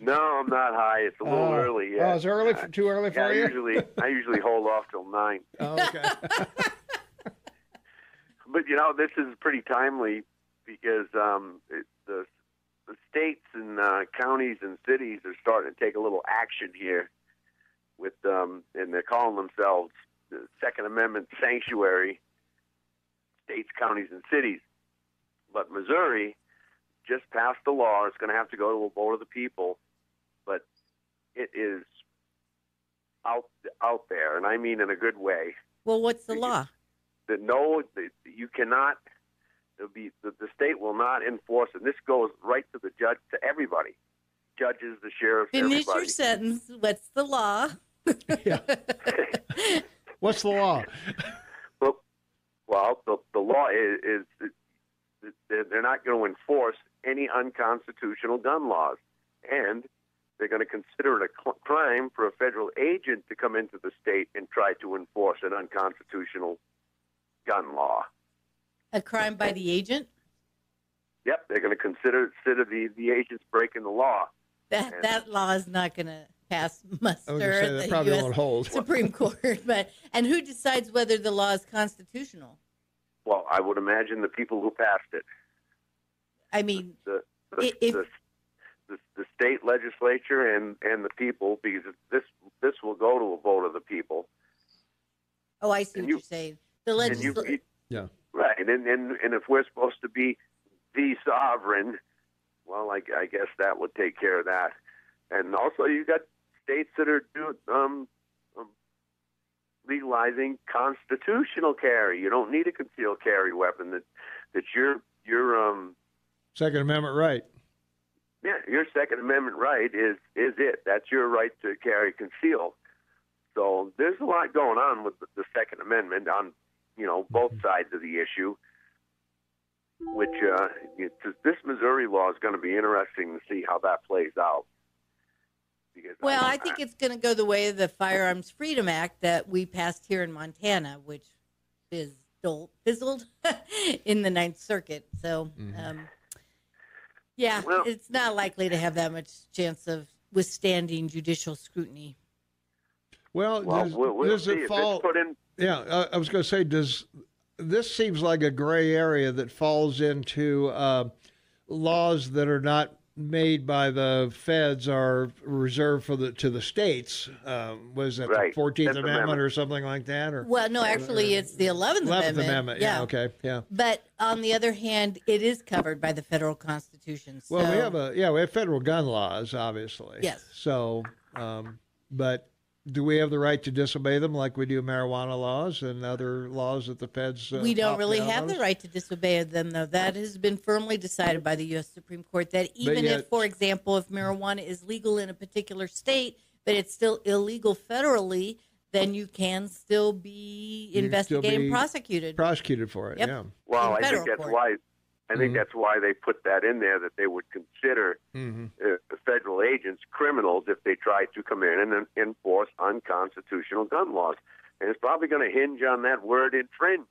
No, I'm not high. It's a little early. Oh, it's early. Too early for you? I usually hold off till 9. Oh, okay. But this is pretty timely because the states and counties and cities are starting to take a little action here with and they're calling themselves the Second Amendment sanctuary states, counties, and cities. But Missouri just passed a law. It's going to have to go to a vote of the people, but it is out there, and I mean in a good way. Well, what's the law? You cannot. The state will not enforce it. This goes right to the judge, to everybody, judges, the sheriffs, Finish everybody. your sentence. What's the law? Yeah. What's the law? Well, the law is they're not going to enforce any unconstitutional gun laws, and they're going to consider it a crime for a federal agent to come into the state and try to enforce an unconstitutional gun law. A crime by the agent? Yep, they're going to consider the agents breaking the law. That law is not going to pass muster at the probably U.S. won't hold. Supreme Court. And who decides whether the law is constitutional? Well, I would imagine the people who passed it. I mean, the state legislature and the people, because this will go to a vote of the people. Oh, I see what you're saying. The legislature. Yeah. Right, and if we're supposed to be the sovereign, well, I guess that would take care of that. And also, you got states that are legalizing constitutional carry. You don't need a concealed carry weapon. That your Second Amendment right. Yeah, your Second Amendment right is it. That's your right to carry concealed. So there's a lot going on with the Second Amendment on both sides of the issue. Which this Missouri law is going to be interesting to see how that plays out. Well, I think it's going to go the way of the Firearms Freedom Act that we passed here in Montana, which fizzled in the Ninth Circuit. So, it's not likely to have that much chance of withstanding judicial scrutiny. Well, does it fall? Yeah, I was going to say, this seems like a gray area that falls into laws that are not made by the feds, are reserved to the states. Was that the 14th Amendment or something like that? Or well, no, actually, it's the 11th Amendment. 11th Amendment. Yeah. Okay. Yeah. But on the other hand, it is covered by the federal Constitution. So. Well, we have federal gun laws, obviously. Yes. So, but do we have the right to disobey them like we do marijuana laws and other laws that the feds we don't really have the right to disobey them, though. That has been firmly decided by the U.S. Supreme Court that even if, for example, if marijuana is legal in a particular state, but it's still illegal federally, then you can still be investigated and prosecuted. Prosecuted for it, yeah. Well, I think that's why. I think that's why they put that in there, that they would consider the federal agents criminals if they tried to come in and enforce unconstitutional gun laws. And it's probably going to hinge on that word infringe.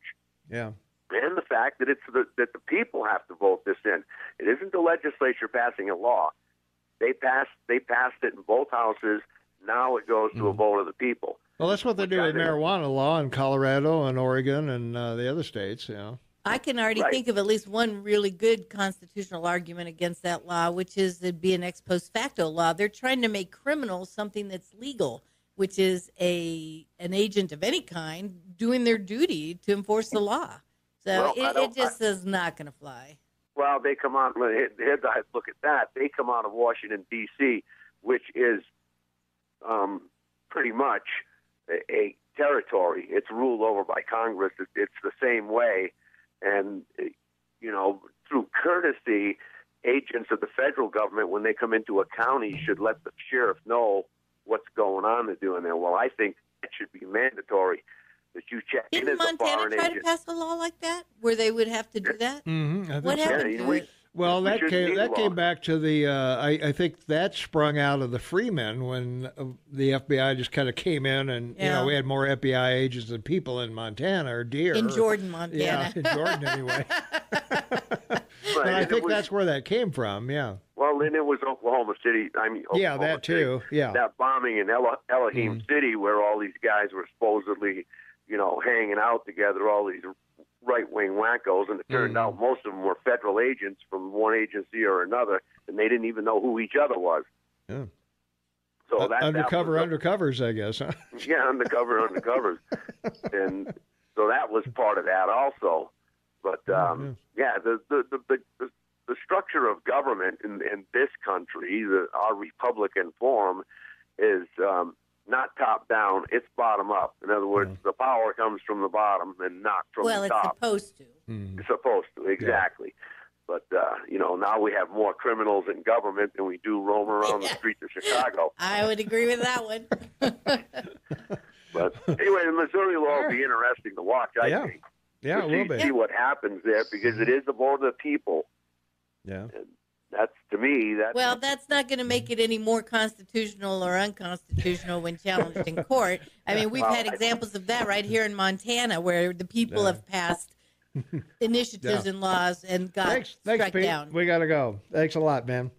Yeah. And the fact that that the people have to vote this in. It isn't the legislature passing a law. They passed it in both houses. Now it goes to a vote of the people. Well, that's what they do with marijuana law in Colorado and Oregon and the other states, I can already think of at least one really good constitutional argument against that law, which is it'd be an ex post facto law. They're trying to make criminal something that's legal, which is an agent of any kind doing their duty to enforce the law. So it just is not going to fly. Well, they come out, here's I look at that. They come out of Washington, D.C., which is pretty much a territory. It's ruled over by Congress. It's the same way. And, through courtesy, agents of the federal government, when they come into a county, should let the sheriff know what's going on they're doing there. Well, I think it should be mandatory that you check in as a foreign agent. Didn't Montana try to pass a law like that, where they would have to do that? Mm-hmm. What happened to it? Well, that came back to the. I think that sprung out of the Freemen when the FBI just kind of came in, and we had more FBI agents than people in Montana or deer in Jordan, Montana. Yeah, in Jordan anyway. But I think that's where that came from. Yeah. Well, Well, then it was Oklahoma City. Yeah, Oklahoma that too. City, Yeah. that bombing in Elohim City, where all these guys were supposedly, hanging out together, all these right-wing wackos, and it turned out most of them were federal agents from one agency or another, and they didn't even know who each other was. Yeah. So undercovers, I guess, huh? Yeah, undercovers. And so that was part of that also. But, the structure of government in this country, our Republican form, is not top down, it's bottom up. In other words, the power comes from the bottom and not from the top. Well, it's supposed to. It's supposed to, exactly. Yeah. But, now we have more criminals in government than we do roam around the streets of Chicago. I would agree with that one. But anyway, the Missouri law will be interesting to watch, I think. Yeah, it will be. See what happens there, because it is the vote of the people. Yeah. And that's, to me, well, that's not going to make it any more constitutional or unconstitutional when challenged in court. I mean, we've had examples of that right here in Montana, where the people have passed initiatives and laws and got struck Pete. down. We got to go. Thanks a lot, man.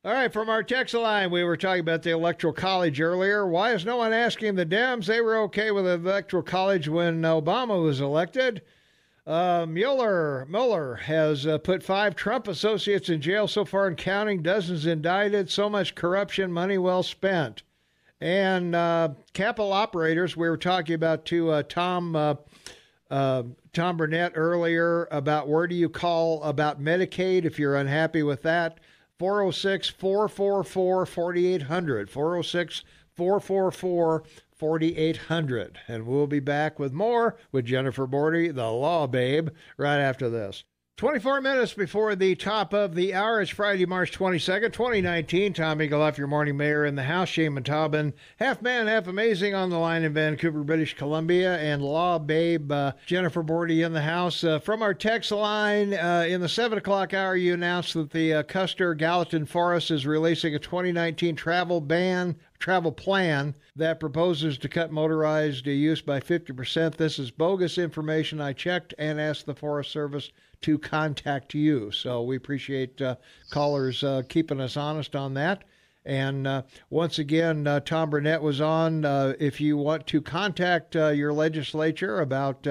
All right, from our text line, we were talking about the Electoral College earlier. Why is no one asking the Dems? They were okay with the Electoral College when Obama was elected. Mueller has put 5 Trump associates in jail so far and counting, dozens indicted, so much corruption, money well spent. And capital operators, we were talking about to Tom Burnett earlier about where do you call about Medicaid if you're unhappy with that. 406-444-4800. 406-444-4800. And we'll be back with more with Jennifer Bordy, the Law Babe, right after this. 24 minutes before the top of the hour. It's Friday, March 22nd, 2019. Tom Eagleoff, your morning mayor in the house. Shaman Taubin, half man, half amazing, on the line in Vancouver, British Columbia. And Law Babe, Jennifer Bordy in the house. From our text line, in the 7 o'clock hour, you announced that the Custer-Gallatin Forest is releasing a 2019 travel plan that proposes to cut motorized use by 50%. This is bogus information. I checked and asked the Forest Service to contact you. So we appreciate callers keeping us honest on that. And once again, Tom Burnett was on. If you want to contact your legislature about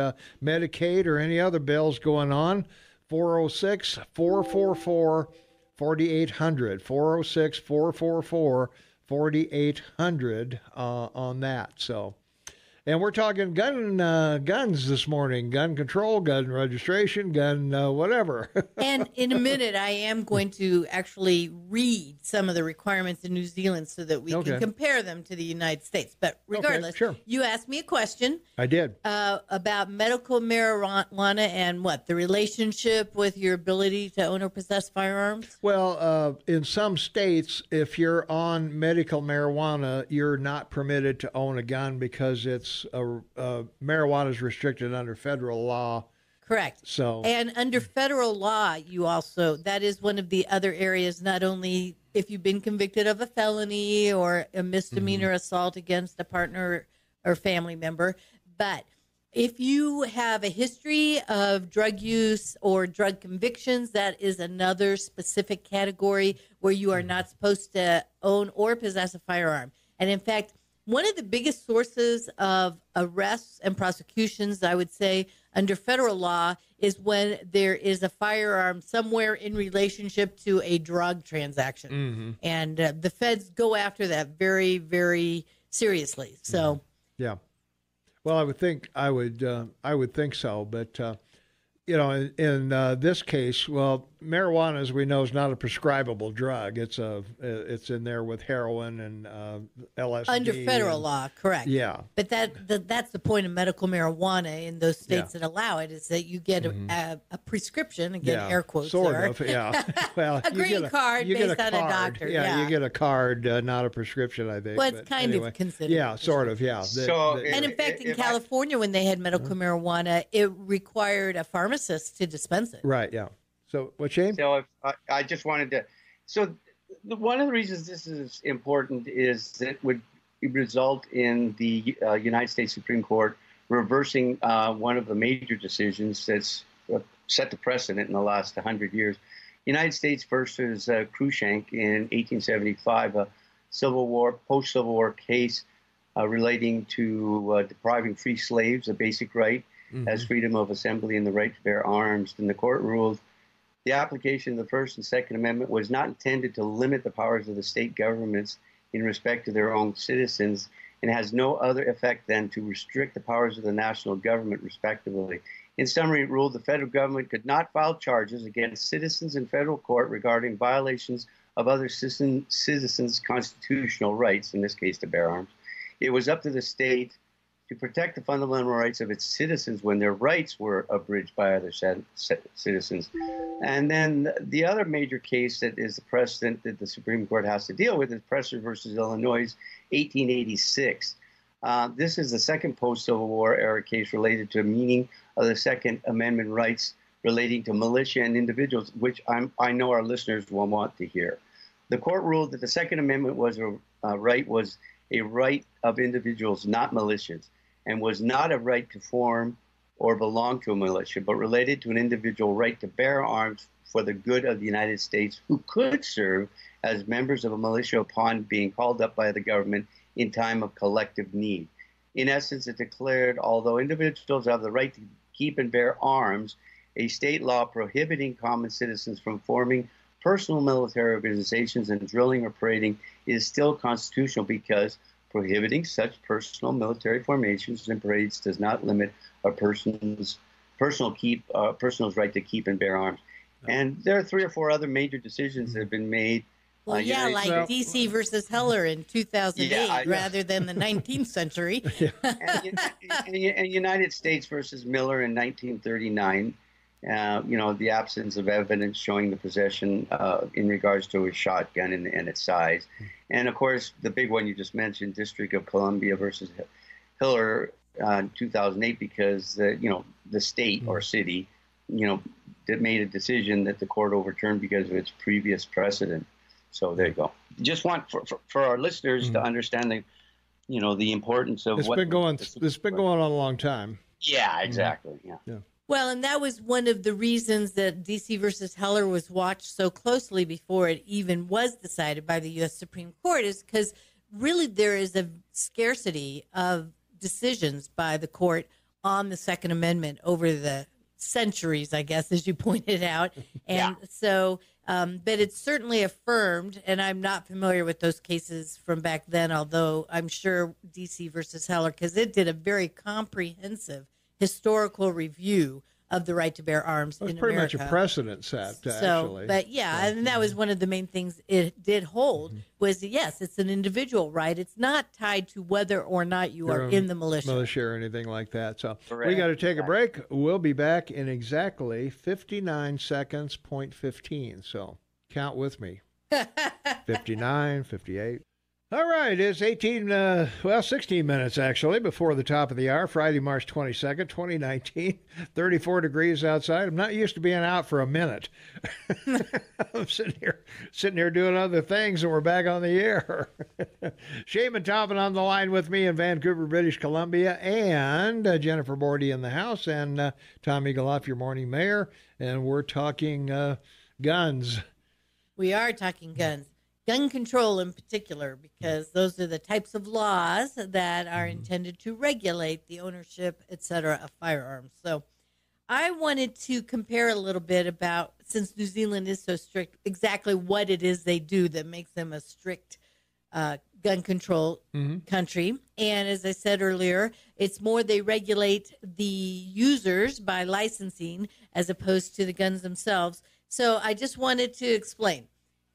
Medicaid or any other bills going on, 406-444-4800. 406-444-4800 on that. So, and we're talking guns this morning, gun control, gun registration, gun whatever. And in a minute, I am going to actually read some of the requirements in New Zealand so that we can compare them to the United States. But regardless, you asked me a question. I did. About medical marijuana and the relationship with your ability to own or possess firearms? Well, in some states, if you're on medical marijuana, you're not permitted to own a gun because it's marijuana is restricted under federal law. Correct. So, and under federal law, you also, that is one of the other areas, not only if you've been convicted of a felony or a misdemeanor assault against a partner or family member, but if you have a history of drug use or drug convictions, that is another specific category where you are not supposed to own or possess a firearm. And in fact, one of the biggest sources of arrests and prosecutions, I would say, under federal law is when there is a firearm somewhere in relationship to a drug transaction. And the feds go after that very, very seriously. So, yeah. Well, I would think so, but in this case, marijuana, as we know, is not a prescribable drug. It's in there with heroin and LSD. Under federal law, correct. Yeah. But that's the point of medical marijuana in those states that allow it, is that you get a prescription, again, air quotes sort there. of, yeah. Well, a green card based on a doctor. Yeah, you get a card, not a prescription, I think. Well, it's kind of considered. Yeah, sort of, yeah. And in fact, in California, when they had medical marijuana, it required a pharmacist to dispense it. Right, yeah. So what, Shane? So I just wanted to. So one of the reasons this is important is that it would result in the United States Supreme Court reversing one of the major decisions that's set the precedent in the last 100 years. United States versus Cruikshank in 1875, a post-Civil War case relating to depriving free slaves a basic right as freedom of assembly and the right to bear arms. And the court ruled the application of the First and Second Amendment was not intended to limit the powers of the state governments in respect to their own citizens, and has no other effect than to restrict the powers of the national government, respectively. In summary, it ruled the federal government could not file charges against citizens in federal court regarding violations of other citizens' constitutional rights, in this case to bear arms. It was up to the state to protect the fundamental rights of its citizens when their rights were abridged by other citizens. And then the other major case that is the precedent that the Supreme Court has to deal with is Presser versus Illinois, 1886. This is the second post-Civil War era case related to the meaning of the Second Amendment rights relating to militia and individuals, which I know our listeners will want to hear. The court ruled that the Second Amendment was a right of individuals, not militias, and was not a right to form or belong to a militia, but related to an individual right to bear arms for the good of the United States, who could serve as members of a militia upon being called up by the government in time of collective need. In essence, it declared, although individuals have the right to keep and bear arms, a state law prohibiting common citizens from forming personal military organizations and drilling or parading is still constitutional, because prohibiting such personal military formations and parades does not limit a person's right to keep and bear arms. And there are 3 or 4 other major decisions that have been made. Well, D.C. versus Heller in 2008, rather than the 19th century. and United States versus Miller in 1939. The absence of evidence showing the possession in regards to a shotgun and its size. And, of course, the big one you just mentioned, District of Columbia versus Hiller in 2008, because, the state or city, that made a decision that the court overturned because of its previous precedent. So there you go. Just want for our listeners to understand the importance of it's been going on a long time. Yeah, exactly. Yeah. Well, and that was one of the reasons that D.C. versus Heller was watched so closely before it even was decided by the U.S. Supreme Court, is because really there is a scarcity of decisions by the court on the Second Amendment over the centuries, I guess, as you pointed out. And so, but it's certainly affirmed, and I'm not familiar with those cases from back then, although I'm sure D.C. versus Heller, because it did a very comprehensive historical review of the right to bear arms in America. It's pretty much a precedent set, actually. But and that was one of the main things it did hold, was that, yes, it's an individual right. It's not tied to whether or not you are in the militia or anything like that. So we got to take a break. We'll be back in exactly 59 seconds, point 15. So count with me. 59, 58. All right, it's 16 minutes, actually, before the top of the hour, Friday, March 22nd, 2019, 34 degrees outside. I'm not used to being out for a minute. I'm sitting here doing other things, and we're back on the air. Shaman Toppin on the line with me in Vancouver, British Columbia, and Jennifer Bordy in the house, and Tom Eagleoff, your morning mayor, and we're talking guns. We are talking guns. Gun control in particular, because those are the types of laws that are intended to regulate the ownership, et cetera, of firearms. So I wanted to compare a little bit about, since New Zealand is so strict, exactly what it is they do that makes them a strict gun control country. And as I said earlier, it's more they regulate the users by licensing as opposed to the guns themselves. So I just wanted to explain.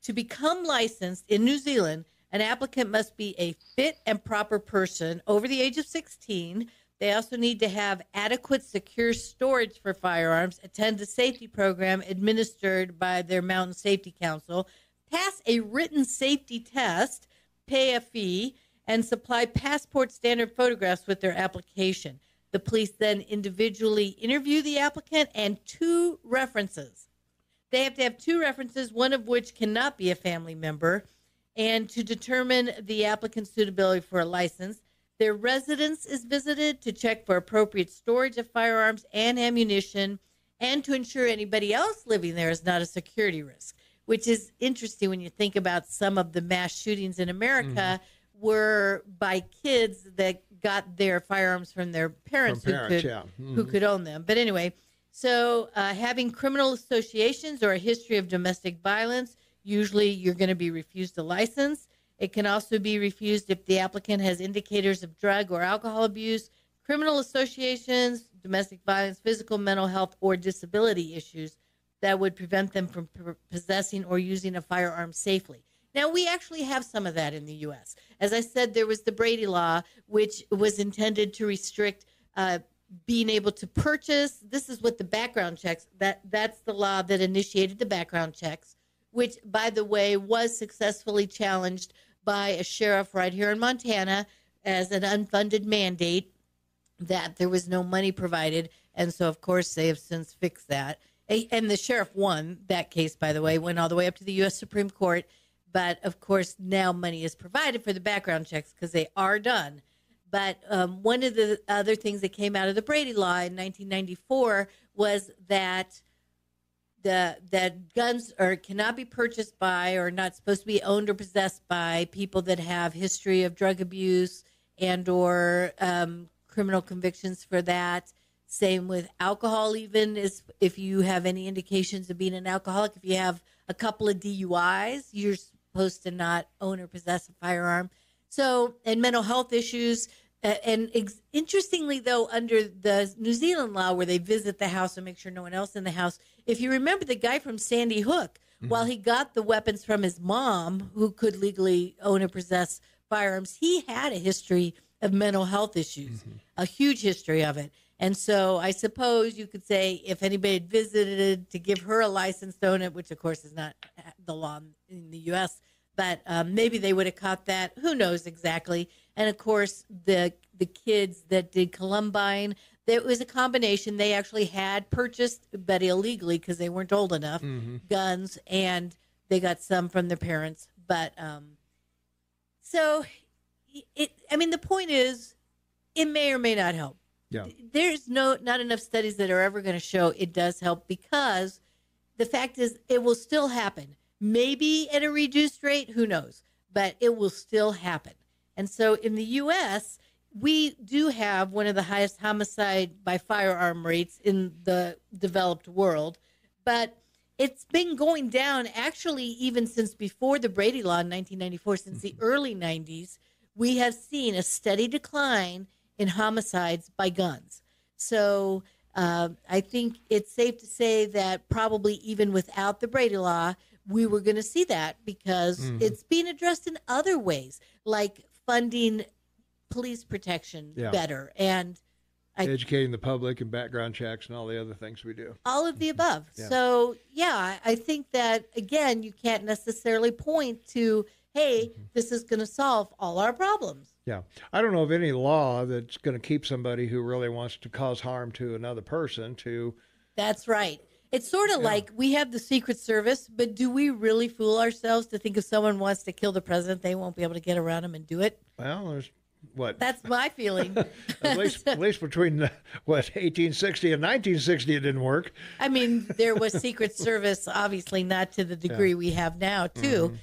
To become licensed in New Zealand, an applicant must be a fit and proper person over the age of 16. They also need to have adequate secure storage for firearms, attend a safety program administered by their Mountain Safety Council, pass a written safety test, pay a fee, and supply passport standard photographs with their application. The police then individually interview the applicant and 2 references. They have to have 2 references, one of which cannot be a family member. And to determine the applicant's suitability for a license, their residence is visited to check for appropriate storage of firearms and ammunition. and to ensure anybody else living there is not a security risk, which is interesting when you think about some of the mass shootings in America were by kids that got their firearms from their parents, who could own them. But anyway, so having criminal associations or a history of domestic violence, usually you're going to be refused a license. It can also be refused if the applicant has indicators of drug or alcohol abuse, criminal associations, domestic violence, physical, mental health, or disability issues that would prevent them from possessing or using a firearm safely. Now, we actually have some of that in the U.S. As I said, there was the Brady Law, which was intended to restrict being able to purchase. This is what the background checks, that's the law that initiated the background checks, which, by the way, was successfully challenged by a sheriff right here in Montana as an unfunded mandate, that there was no money provided. And so, of course, they have since fixed that. And the sheriff won that case, by the way, went all the way up to the U.S. Supreme Court. But, of course, now money is provided for the background checks because they are done. But one of the other things that came out of the Brady Law in 1994 was that that guns cannot be purchased by or not supposed to be owned or possessed by people that have history of drug abuse and or criminal convictions for that. Same with alcohol, even is if you have any indications of being an alcoholic. If you have a couple of DUIs, you're supposed to not own or possess a firearm. So, and mental health issues. Interestingly, though, under the New Zealand law where they visit the house and make sure no one else in the house, if you remember the guy from Sandy Hook, while he got the weapons from his mom, who could legally own or possess firearms, he had a history of mental health issues, a huge history of it. And so I suppose you could say if anybody had visited to give her a license to own it, which of course is not the law in the U.S., but maybe they would have caught that. Who knows exactly? And of course, the kids that did Columbine, there was a combination. They actually had purchased, but illegally because they weren't old enough, guns, and they got some from their parents. But so, the point is, it may or may not help. Yeah. There's not enough studies that are ever going to show it does help, because the fact is it will still happen. Maybe at a reduced rate, who knows, but it will still happen. And so in the U.S., we do have one of the highest homicide by firearm rates in the developed world, but it's been going down actually even since before the Brady Law in 1994, since the early 90s, we have seen a steady decline in homicides by guns. So I think it's safe to say that probably even without the Brady Law, we were going to see that, because it's being addressed in other ways, like funding police protection better and educating the public and background checks and all the other things we do. All of the above. Yeah. So, I think that, again, you can't necessarily point to, hey, this is going to solve all our problems. Yeah. I don't know of any law that's going to keep somebody who really wants to cause harm to another person to... That's right. It's sort of like we have the Secret Service, but do we really fool ourselves to think if someone wants to kill the president, they won't be able to get around him and do it? Well, there's what? That's my feeling. at least between 1860 and 1960, it didn't work. I mean, there was Secret Service, obviously not to the degree we have now, too,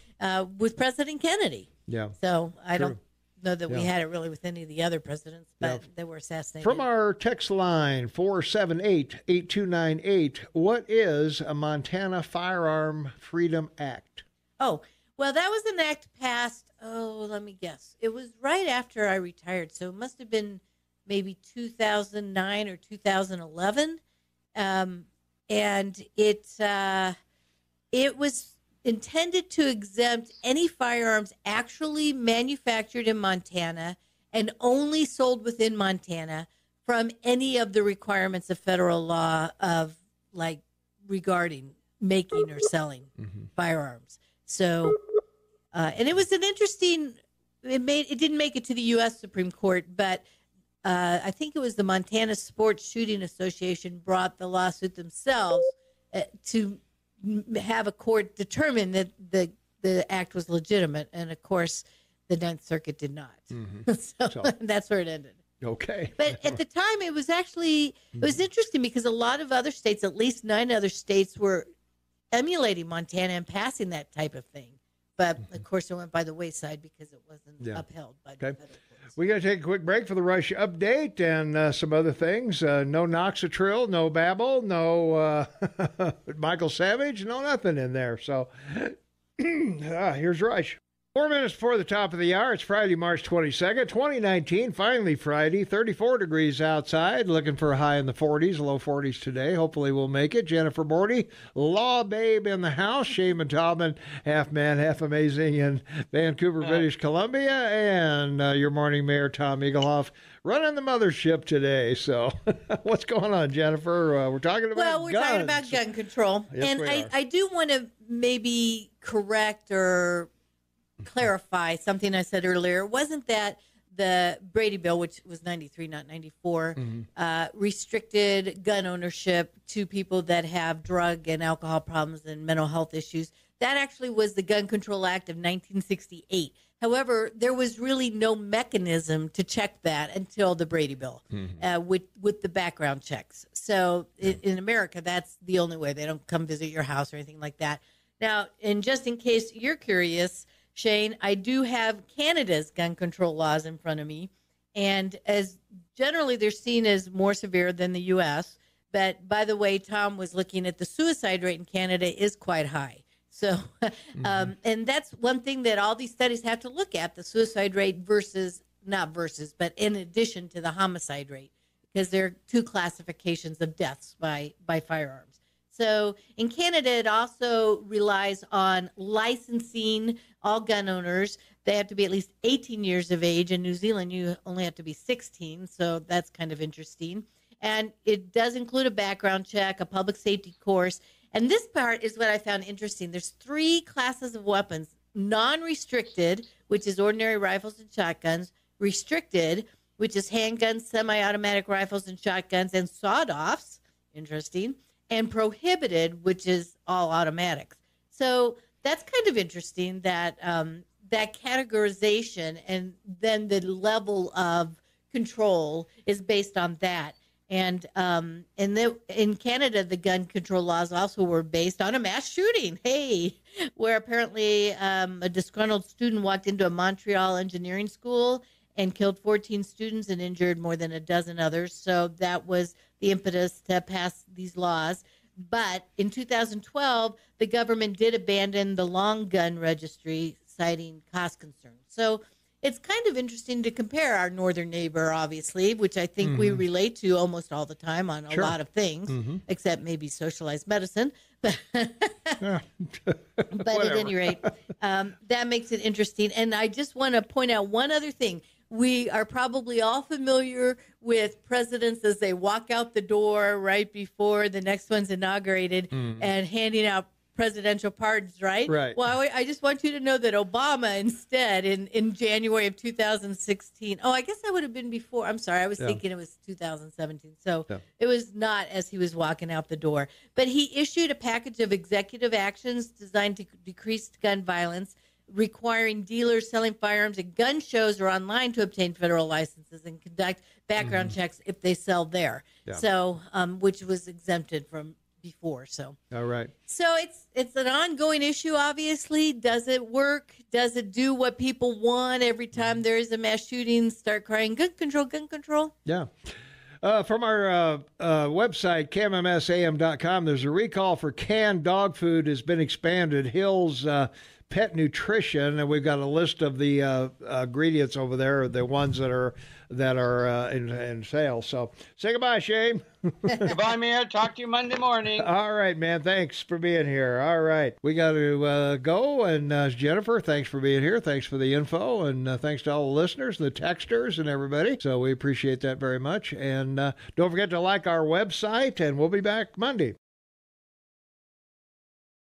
with President Kennedy. Yeah. So I don't know that we had it really with any of the other presidents, but they were assassinated. From our text line, 478-8298, what is a Montana Firearm Freedom Act? Oh, well, that was an act passed, let me guess. It was right after I retired, so it must have been maybe 2009 or 2011. And it was intended to exempt any firearms actually manufactured in Montana and only sold within Montana from any of the requirements of federal law of, like, regarding making or selling firearms. So, and it was an interesting, it didn't make it to the U.S. Supreme Court, but I think it was the Montana Sports Shooting Association brought the lawsuit themselves to have a court determine that the act was legitimate, and of course the Ninth Circuit did not. So that's where it ended. Okay. But at the time, it was interesting because a lot of other states, at least 9 other states, were emulating Montana and passing that type of thing. But, of course, it went by the wayside because it wasn't upheld by the federal courts. We got to take a quick break for the Rush update and some other things. No Noxatril, no Babel, no Michael Savage, no nothing in there. So here's Rush. 4 minutes before the top of the hour. It's Friday, March 22nd, 2019. Finally Friday, 34 degrees outside. Looking for a high in the 40s, low 40s today. Hopefully we'll make it. Jennifer Bordy, Law Babe in the house. Shaman Taubman, half man, half amazing in Vancouver, British Columbia. And your morning mayor, Tom Eaglehoff, running the mothership today. So what's going on, Jennifer? We're talking about we're guns. talking about gun control. Yes, and we are. I do want to maybe correct or clarify something I said earlier. It wasn't that the Brady bill, which was 93, not 94, restricted gun ownership to people that have drug and alcohol problems and mental health issues. That actually was the Gun Control Act of 1968. However, there was really no mechanism to check that until the Brady bill with the background checks. So in America, that's the only way. They don't come visit your house or anything like that. Now, and just in case you're curious, Shane, I do have Canada's gun control laws in front of me, and as generally they're seen as more severe than the U.S. But by the way, Tom was looking at the suicide rate in Canada is quite high. So, and that's one thing that all these studies have to look at, the suicide rate but in addition to the homicide rate, because there are 2 classifications of deaths by firearms. So in Canada, it also relies on licensing all gun owners. They have to be at least 18 years of age. In New Zealand, you only have to be 16. So that's kind of interesting. And it does include a background check, a public safety course. And this part is what I found interesting. There's 3 classes of weapons: non-restricted, which is ordinary rifles and shotguns; restricted, which is handguns, semi-automatic rifles and shotguns, and sawed-offs. Interesting. And prohibited, which is all automatics. So that's kind of interesting that that categorization and then the level of control is based on that. And in Canada, the gun control laws also were based on a mass shooting. Where apparently a disgruntled student walked into a Montreal engineering school and killed 14 students and injured more than a dozen others. So that was the impetus to pass these laws. But in 2012, the government did abandon the long gun registry, citing cost concerns. So it's kind of interesting to compare our northern neighbor, obviously, which I think we relate to almost all the time on a lot of things, except maybe socialized medicine. But at any rate, that makes it interesting. And I just want to point out one other thing. We are probably all familiar with presidents as they walk out the door right before the next one's inaugurated and handing out presidential pardons, right? Right. Well, I just want you to know that Obama instead in January of 2016, I guess that would have been before. I'm sorry. I was thinking it was 2017. So it was not as he was walking out the door. But he issued a package of executive actions designed to decrease gun violence, requiring dealers selling firearms at gun shows or online to obtain federal licenses and conduct background checks if they sell there. So, which was exempted from before. So, all right. So it's an ongoing issue. Obviously, does it work? Does it do what people want every time there is a mass shooting? Start crying gun control, gun control. Yeah. From our website, KMMSAM.com, there's a recall for canned dog food has been expanded. Hill's Pet Nutrition, and we've got a list of the ingredients over there, the ones that are in sale. So say goodbye, Shane. Goodbye, Mayor. Talk to you Monday morning. All right, man. Thanks for being here. All right. We got to go. And Jennifer, thanks for being here. Thanks for the info. And thanks to all the listeners, the texters, and everybody. So we appreciate that very much. And don't forget to like our website, and we'll be back Monday.